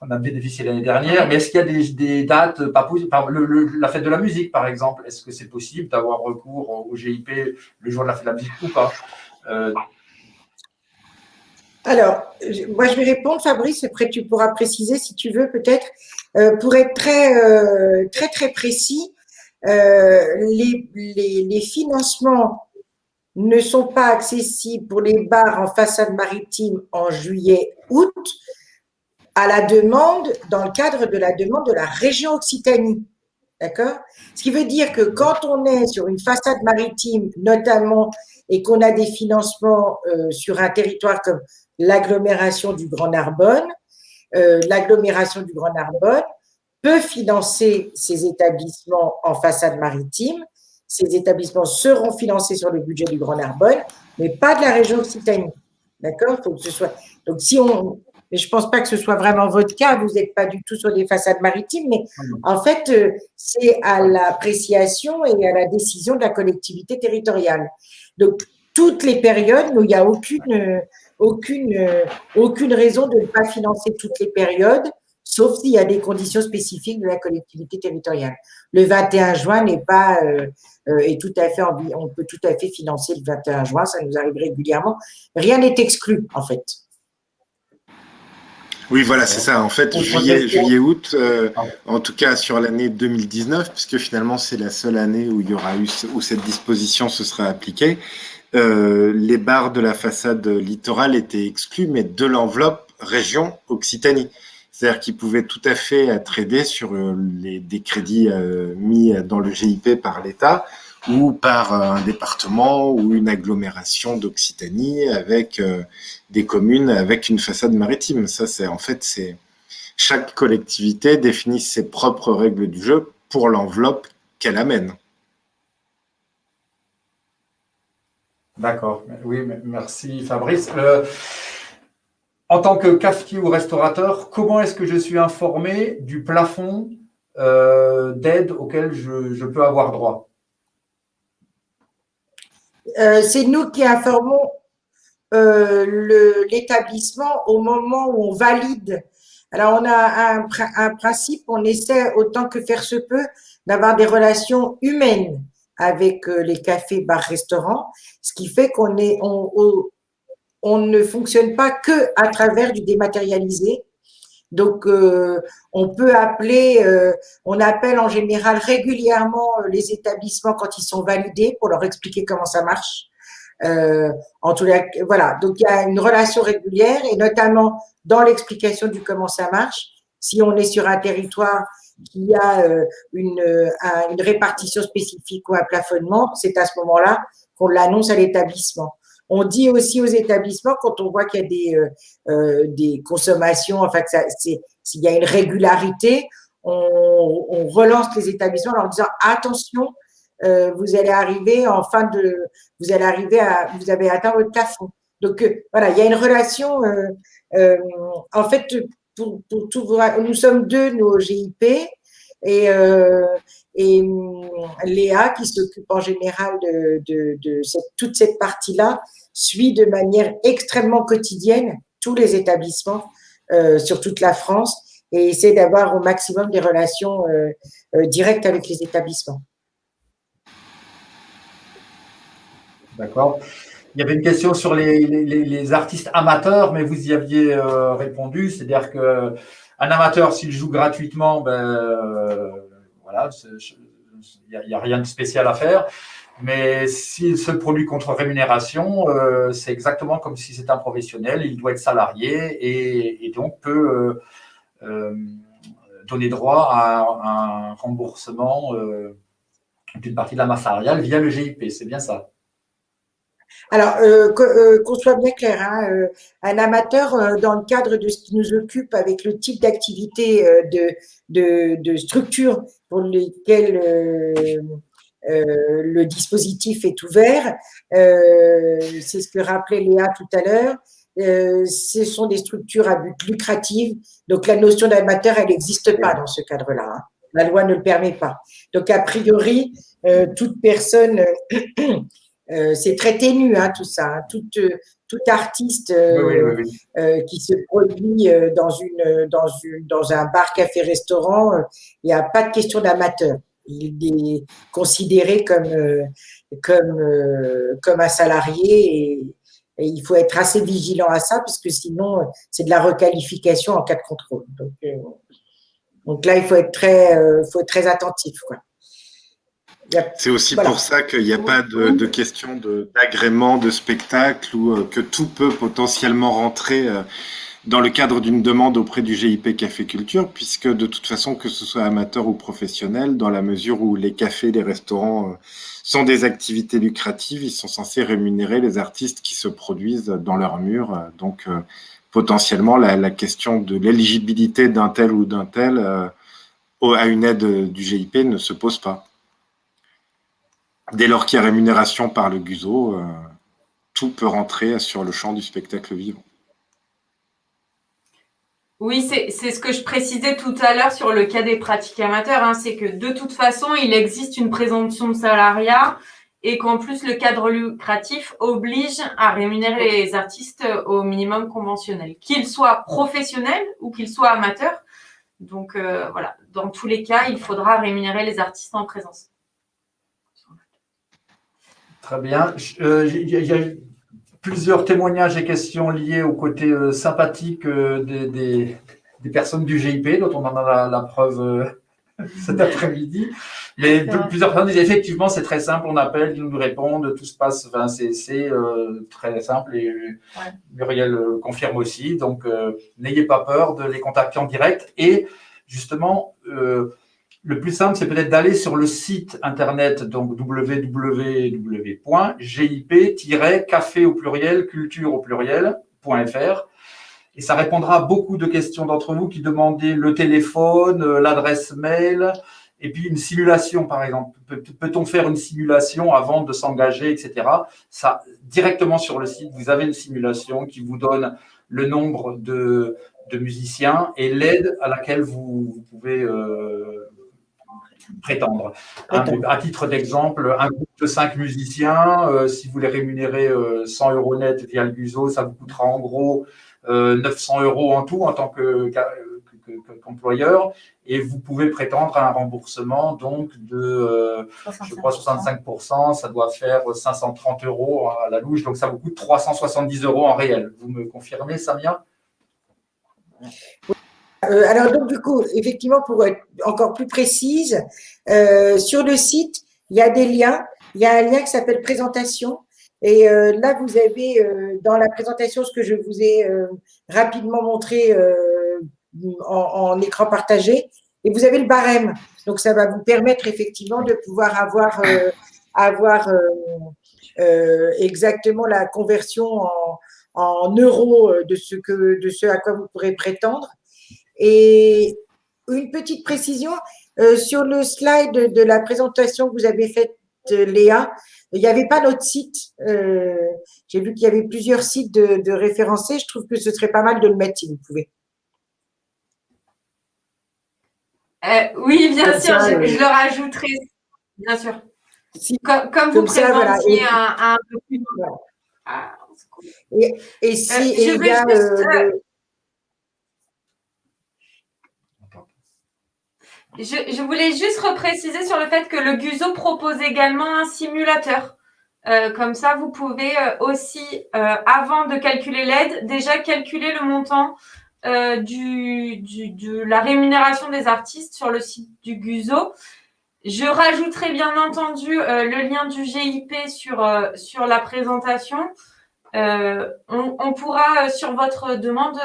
on a bénéficié l'année dernière. Mais est-ce qu'il y a des dates pas possibles? La fête de la musique, par exemple, est-ce que c'est possible d'avoir recours au GIP le jour de la fête de la musique ou pas? Alors, moi, je vais répondre, Fabrice, après tu pourras préciser si tu veux, peut-être. Pour être très précis, les financements ne sont pas accessibles pour les bars en façade maritime en juillet, août, dans le cadre de la demande de la région Occitanie. D'accord? Ce qui veut dire que quand on est sur une façade maritime, notamment, et qu'on a des financements sur un territoire comme l'agglomération du Grand Narbonne, peut financer ces établissements en façade maritime. Ces établissements seront financés sur le budget du Grand Narbonne, mais pas de la région Occitanie. D'accord? Faut que ce soit. Donc, mais je ne pense pas que ce soit vraiment votre cas, vous n'êtes pas du tout sur des façades maritimes, mais en fait, c'est à l'appréciation et à la décision de la collectivité territoriale. Donc, toutes les périodes, il n'y a aucune raison de ne pas financer toutes les périodes, sauf s'il y a des conditions spécifiques de la collectivité territoriale. Le 21 juin n'est pas on peut tout à fait financer le 21 juin, ça nous arrive régulièrement. Rien n'est exclu, en fait. Oui, voilà, c'est ça. En fait, juillet, août, en tout cas sur l'année 2019, puisque finalement c'est la seule année où cette disposition se sera appliquée, les bars de la façade littorale étaient exclus, mais de l'enveloppe région Occitanie. C'est-à-dire qu'ils pouvaient tout à fait être aidés sur des crédits mis dans le GIP par l'État ou par un département ou une agglomération d'Occitanie avec des communes avec une façade maritime. Ça, c'est chaque collectivité définit ses propres règles du jeu pour l'enveloppe qu'elle amène. D'accord. Oui, merci Fabrice. En tant que cafetier ou restaurateur, comment est-ce que je suis informé du plafond d'aide auquel je peux avoir droit? C'est nous qui informons l'établissement au moment où on valide. Alors, on a un principe, on essaie autant que faire se peut d'avoir des relations humaines avec les cafés, bars, restaurants, ce qui fait on ne fonctionne pas que à travers du dématérialisé. Donc, on peut appeler, on appelle en général régulièrement les établissements quand ils sont validés pour leur expliquer comment ça marche. En tous les cas, voilà. Donc, il y a une relation régulière et notamment dans l'explication du comment ça marche. Si on est sur un territoire qui a une répartition spécifique ou un plafonnement, c'est à ce moment-là qu'on l'annonce à l'établissement. On dit aussi aux établissements quand on voit qu'il y a des consommations, enfin s'il y a une régularité, on relance les établissements en leur disant attention, vous allez arriver vous avez atteint votre plafond. Donc voilà, il y a une relation. En fait, pour tout nous sommes deux, nos GIP, et Léa, qui s'occupe en général de toute cette partie-là, suit de manière extrêmement quotidienne tous les établissements sur toute la France et essaie d'avoir au maximum des relations directes avec les établissements. D'accord. Il y avait une question sur les artistes amateurs, mais vous y aviez répondu. C'est-à-dire qu'un amateur, s'il joue gratuitement, voilà, il n'y a rien de spécial à faire. Mais s'il se produit contre rémunération, c'est exactement comme si c'était un professionnel. Il doit être salarié et donc peut donner droit à un remboursement d'une partie de la masse salariale via le GIP. C'est bien ça. Alors, qu'on soit bien clair, hein, un amateur, dans le cadre de ce qui nous occupe avec le type d'activité de structure pour lesquelles le dispositif est ouvert, c'est ce que rappelait Léa tout à l'heure, ce sont des structures à but lucratif, donc la notion d'amateur, elle n'existe pas dans ce cadre-là. Hein. La loi ne le permet pas. Donc, a priori, toute personne… c'est très ténu, hein, tout ça. Hein. Tout artiste qui se produit dans un bar, café, restaurant, il n'y a pas de question d'amateur. Il est considéré comme un salarié et il faut être assez vigilant à ça parce que sinon, c'est de la requalification en cas de contrôle. Donc là, il faut être très attentif, quoi. C'est aussi pour ça qu'il n'y a pas de question d'agrément de spectacle ou que tout peut potentiellement rentrer dans le cadre d'une demande auprès du GIP Café Culture, puisque de toute façon, que ce soit amateur ou professionnel, dans la mesure où les cafés, les restaurants sont des activités lucratives, ils sont censés rémunérer les artistes qui se produisent dans leurs murs. Donc, potentiellement, la question de l'éligibilité d'un tel ou d'un tel à une aide du GIP ne se pose pas. Dès lors qu'il y a rémunération par le GUSO, tout peut rentrer sur le champ du spectacle vivant. Oui, c'est ce que je précisais tout à l'heure sur le cas des pratiques amateurs, hein, c'est que de toute façon, il existe une présomption de salariat et qu'en plus, le cadre lucratif oblige à rémunérer les artistes au minimum conventionnel, qu'ils soient professionnels ou qu'ils soient amateurs. Donc, voilà, dans tous les cas, il faudra rémunérer les artistes en présence. Très bien. Il y a plusieurs témoignages et questions liées au côté sympathique des personnes du GIP, dont on en a la preuve cet après-midi. Mais plusieurs personnes disent effectivement, c'est très simple, on appelle, ils nous répondent, tout se passe, enfin, c'est très simple et Muriel confirme aussi. Donc, n'ayez pas peur de les contacter en direct. Et justement, le plus simple, c'est peut-être d'aller sur le site internet, donc www.gip-café au pluriel, culture au pluriel.fr. Et ça répondra à beaucoup de questions d'entre vous qui demandaient le téléphone, l'adresse mail, et puis une simulation, par exemple. Peut-on faire une simulation avant de s'engager, etc. Ça, directement sur le site, vous avez une simulation qui vous donne le nombre de musiciens et l'aide à laquelle vous pouvez prétendre. À titre d'exemple, un groupe de 5 musiciens, si vous les rémunérez 100 € net via le GUSO, ça vous coûtera en gros 900 € en tout en tant que qu'employeur, et vous pouvez prétendre à un remboursement donc de, je crois, 65%, ça doit faire 530 € à la louche, donc ça vous coûte 370 € en réel. Vous me confirmez, Samia? Alors donc du coup, effectivement, pour être encore plus précise, sur le site, il y a des liens. Il y a un lien qui s'appelle présentation. Et là, vous avez dans la présentation ce que je vous ai rapidement montré en écran partagé. Et vous avez le barème. Donc, ça va vous permettre effectivement de pouvoir avoir exactement la conversion en euros de ce à quoi vous pourrez prétendre. Et une petite précision, sur le slide de la présentation que vous avez faite, Léa, il n'y avait pas notre site. J'ai vu qu'il y avait plusieurs sites de référencés. Je trouve que ce serait pas mal de le mettre si vous pouvez. Oui, bien Comme sûr, ça, je le rajouterai, bien sûr. Si, Comme vous ça, voilà. présentiez un document. Voilà. Ah, Et si je il vais y a juste, je voulais juste repréciser sur le fait que le Guzo propose également un simulateur. Comme ça, vous pouvez aussi, avant de calculer l'aide, déjà calculer le montant de la rémunération des artistes sur le site du Guzo. Je rajouterai bien entendu le lien du GIP sur la présentation. On pourra, sur votre demande,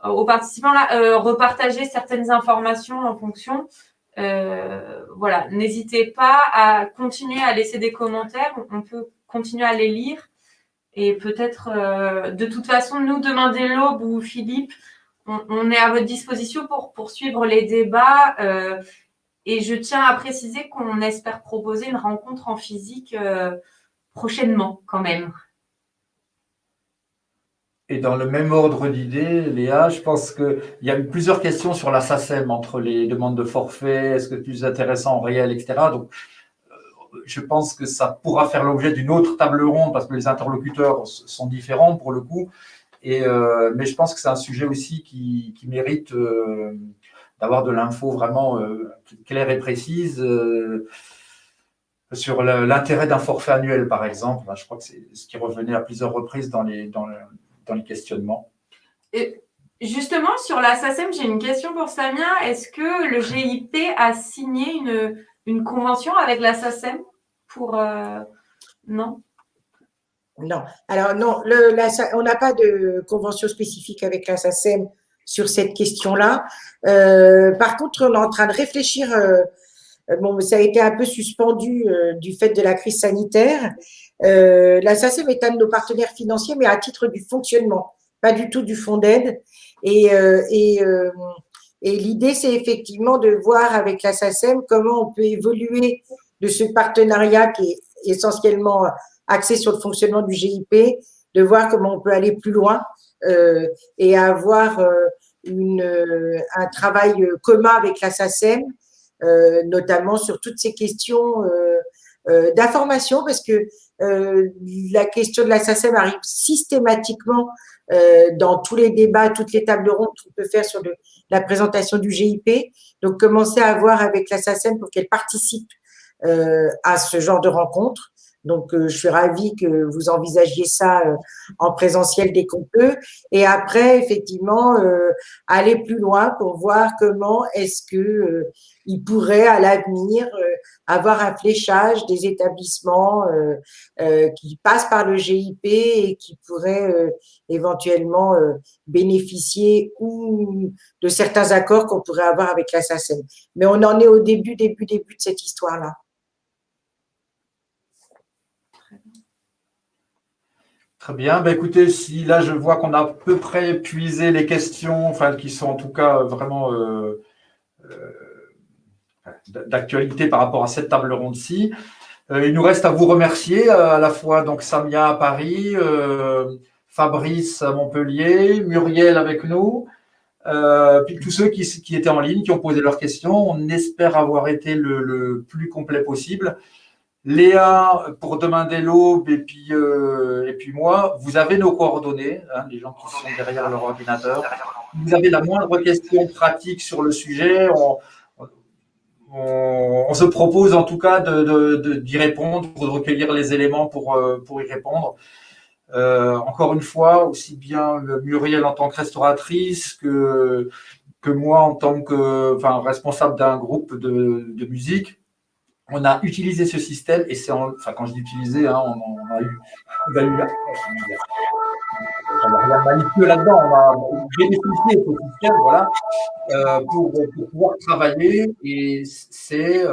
aux participants là, repartager certaines informations en fonction. Voilà, n'hésitez pas à continuer à laisser des commentaires. On peut continuer à les lire. Et peut-être, de toute façon, nous, Demain dès l'aube ou Philippe, on est à votre disposition pour poursuivre les débats. Et je tiens à préciser qu'on espère proposer une rencontre en physique prochainement, quand même. Et dans le même ordre d'idées, Léa, je pense qu'il y a eu plusieurs questions sur la SACEM entre les demandes de forfait, est-ce que c'est plus intéressant en réel, etc. Donc, je pense que ça pourra faire l'objet d'une autre table ronde parce que les interlocuteurs sont différents pour le coup. Mais je pense que c'est un sujet aussi qui mérite d'avoir de l'info vraiment claire et précise sur l'intérêt d'un forfait annuel, par exemple. Je crois que c'est ce qui revenait à plusieurs reprises dans les questionnements. Et justement, sur la SACEM, j'ai une question pour Samia. Est-ce que le GIP a signé une convention avec la SACEM pour… Non? Non. Alors, non, on n'a pas de convention spécifique avec la SACEM sur cette question-là. Par contre, on est en train de réfléchir. Bon, ça a été un peu suspendu du fait de la crise sanitaire. La SACEM est un de nos partenaires financiers, mais à titre du fonctionnement, pas du tout du fonds d'aide. Et l'idée, c'est effectivement de voir avec la SACEM comment on peut évoluer de ce partenariat qui est essentiellement axé sur le fonctionnement du GIP, de voir comment on peut aller plus loin et avoir un travail commun avec la SACEM, notamment sur toutes ces questions d'information, parce que la question de la SACEM arrive systématiquement dans tous les débats, toutes les tables rondes qu'on peut faire sur la présentation du GIP. Donc, commencer à voir avec la SACEM pour qu'elle participe à ce genre de rencontre. Donc, je suis ravie que vous envisagiez ça en présentiel dès qu'on peut. Et après, effectivement, aller plus loin pour voir comment est-ce que il pourrait à l'avenir avoir un fléchage des établissements qui passent par le GIP et qui pourraient éventuellement bénéficier ou de certains accords qu'on pourrait avoir avec la SACEM. Mais on en est au début de cette histoire-là. Très bien. Ben, écoutez, si là, je vois qu'on a à peu près épuisé les questions, enfin, qui sont en tout cas vraiment d'actualité par rapport à cette table ronde-ci. Il nous reste à vous remercier, à la fois donc Samia à Paris, Fabrice à Montpellier, Muriel avec nous, puis tous ceux qui étaient en ligne, qui ont posé leurs questions. On espère avoir été le plus complet possible. Léa pour demain dès l'aube et puis moi, vous avez nos coordonnées, hein, les gens qui sont derrière leur ordinateur. Vous avez la moindre question pratique sur le sujet, on se propose en tout cas d'y répondre, de recueillir les éléments pour y répondre. Encore une fois, aussi bien Muriel en tant que restauratrice que moi en tant que responsable d'un groupe de musique, on a utilisé ce système et quand je dis utiliser, hein, on a eu rien de malicieux là-dedans, on a bénéficié de ce système, voilà, pour pouvoir travailler et c'est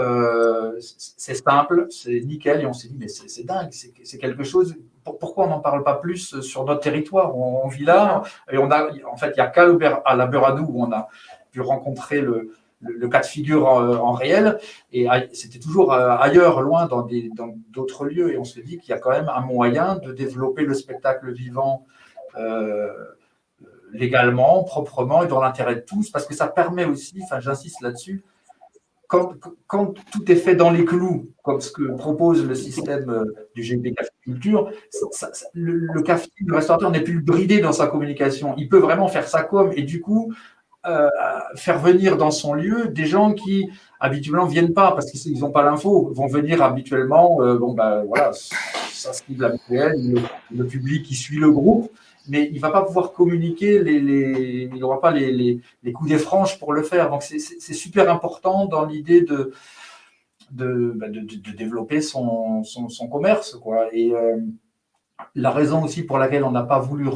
simple, c'est nickel et on s'est dit mais c'est dingue, c'est quelque chose. Pourquoi on n'en parle pas plus sur notre territoire? On vit là et en fait, il n'y a qu'à la Beradou où on a pu rencontrer le cas de figure en réel, et c'était toujours ailleurs, loin, dans d'autres lieux, et on se dit qu'il y a quand même un moyen de développer le spectacle vivant légalement, proprement et dans l'intérêt de tous, parce que ça permet aussi, j'insiste là-dessus, quand tout est fait dans les clous, comme ce que propose le système du GIP Café Culture, le cafetier, le restaurateur n'est plus bridé dans sa communication. Il peut vraiment faire sa com et du coup faire venir dans son lieu des gens qui habituellement ne viennent pas parce qu'ils n'ont pas l'info, vont venir habituellement, voilà, ça cible habituelle, le public qui suit le groupe, mais il ne va pas pouvoir communiquer, il n'aura pas les coups des franches pour le faire. Donc c'est super important dans l'idée de développer son commerce, quoi. Et la raison aussi pour laquelle on n'a pas voulu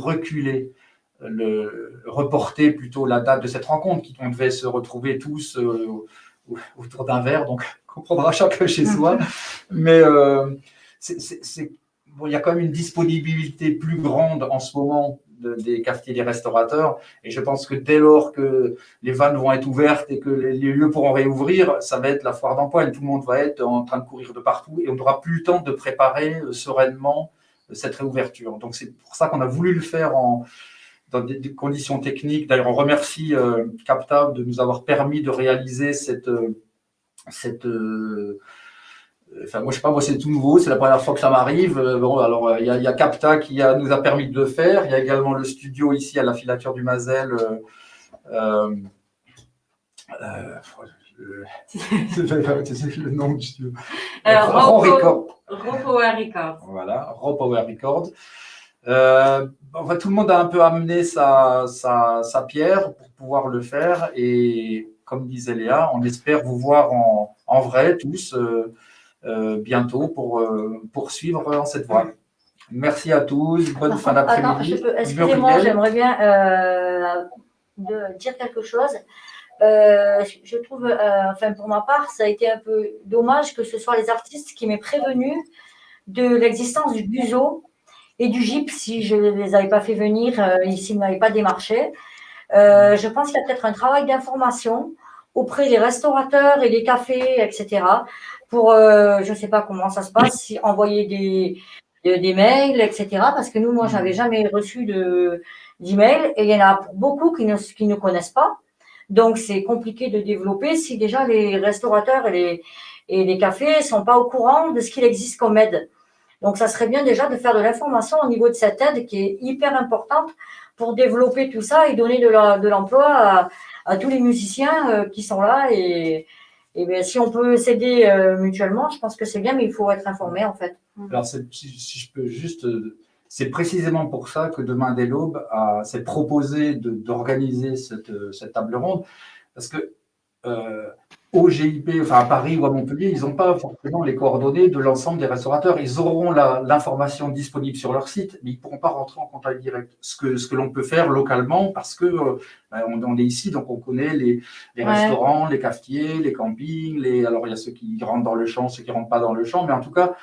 reporter plutôt la date de cette rencontre, on devait se retrouver tous autour d'un verre, donc on prendra chacun chez soi. Mais il y a quand même une disponibilité plus grande en ce moment des cafetiers et des restaurateurs, et je pense que dès lors que les vannes vont être ouvertes et que les lieux pourront réouvrir, ça va être la foire d'empoigne, tout le monde va être en train de courir de partout et on n'aura plus le temps de préparer sereinement cette réouverture. Donc c'est pour ça qu'on a voulu le faire dans des conditions techniques. D'ailleurs, on remercie Capta de nous avoir permis de réaliser moi, je sais pas, moi, c'est tout nouveau, c'est la première fois que ça m'arrive. Alors, il y a Capta qui nous a permis de le faire. Il y a également le studio ici à la filature du Mazel. Le nom du studio. Raw Power Records. Voilà, Raw Power Records. Tout le monde a un peu amené sa pierre pour pouvoir le faire. Et comme disait Léa, on espère vous voir en vrai tous bientôt pour poursuivre en cette voie. Merci à tous, bonne fin d'après-midi. Excusez-moi, j'aimerais bien dire quelque chose. Je trouve, pour ma part, ça a été un peu dommage que ce soit les artistes qui m'aient prévenu de l'existence du Buzo et du GIP si je ne les avais pas fait venir, s'ils ne m'avaient pas démarché. Je pense qu'il y a peut-être un travail d'information auprès des restaurateurs et des cafés, etc. Pour, je ne sais pas comment ça se passe, si envoyer des mails, etc. Parce que moi, je n'avais jamais reçu d'email et il y en a beaucoup qui ne connaissent pas. Donc, c'est compliqué de développer si déjà les restaurateurs et les cafés ne sont pas au courant de ce qu'il existe comme aide. Donc, ça serait bien déjà de faire de l'information au niveau de cette aide qui est hyper importante pour développer tout ça et donner de l'emploi à tous les musiciens qui sont là. Et bien, si on peut s'aider mutuellement, je pense que c'est bien, mais il faut être informé en fait. Alors, si je peux juste, c'est précisément pour ça que Demain dès l'aube s'est proposé d'organiser cette table ronde, parce que au GIP, à Paris ou à Montpellier, ils n'ont pas forcément les coordonnées de l'ensemble des restaurateurs. Ils auront l'information disponible sur leur site, mais ils ne pourront pas rentrer en contact direct. Ce que l'on peut faire localement, parce que on est ici, donc on connaît les restaurants, les cafetiers, les campings. Alors il y a ceux qui rentrent dans le champ, ceux qui ne rentrent pas dans le champ, mais en tout cas,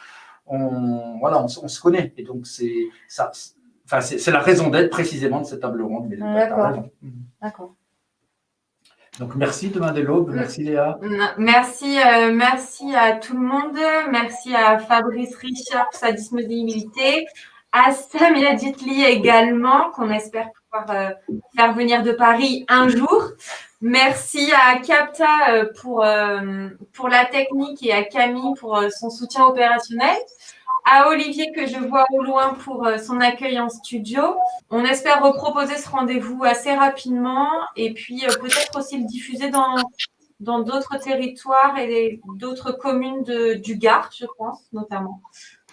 on se connaît. Et donc c'est la raison d'être précisément de cette table ronde. D'accord. Donc, merci Demain dès l'aube, merci Léa. Merci à tout le monde, merci à Fabrice Richard pour sa disponibilité, à Samia Ditli également, qu'on espère pouvoir faire venir de Paris un jour Merci à Capta pour la technique et à Camille pour son soutien opérationnel. À Olivier que je vois au loin pour son accueil en studio. On espère reproposer ce rendez-vous assez rapidement et puis peut-être aussi le diffuser dans d'autres territoires et d'autres communes du Gard, je pense, notamment.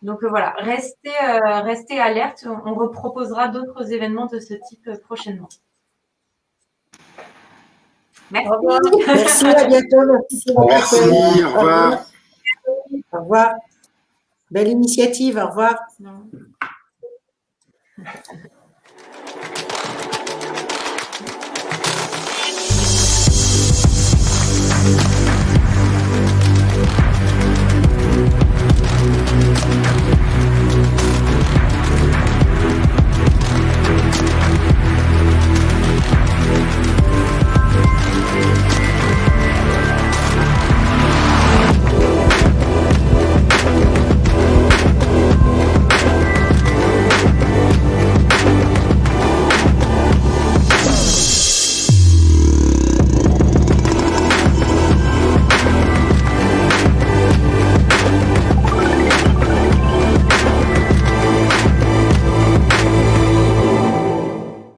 Donc voilà, restez alerte. On reproposera d'autres événements de ce type prochainement. Merci. Au revoir. Merci, à bientôt. Merci, pour votre Merci, accueil. au revoir. Au revoir. Belle initiative, au revoir. Non.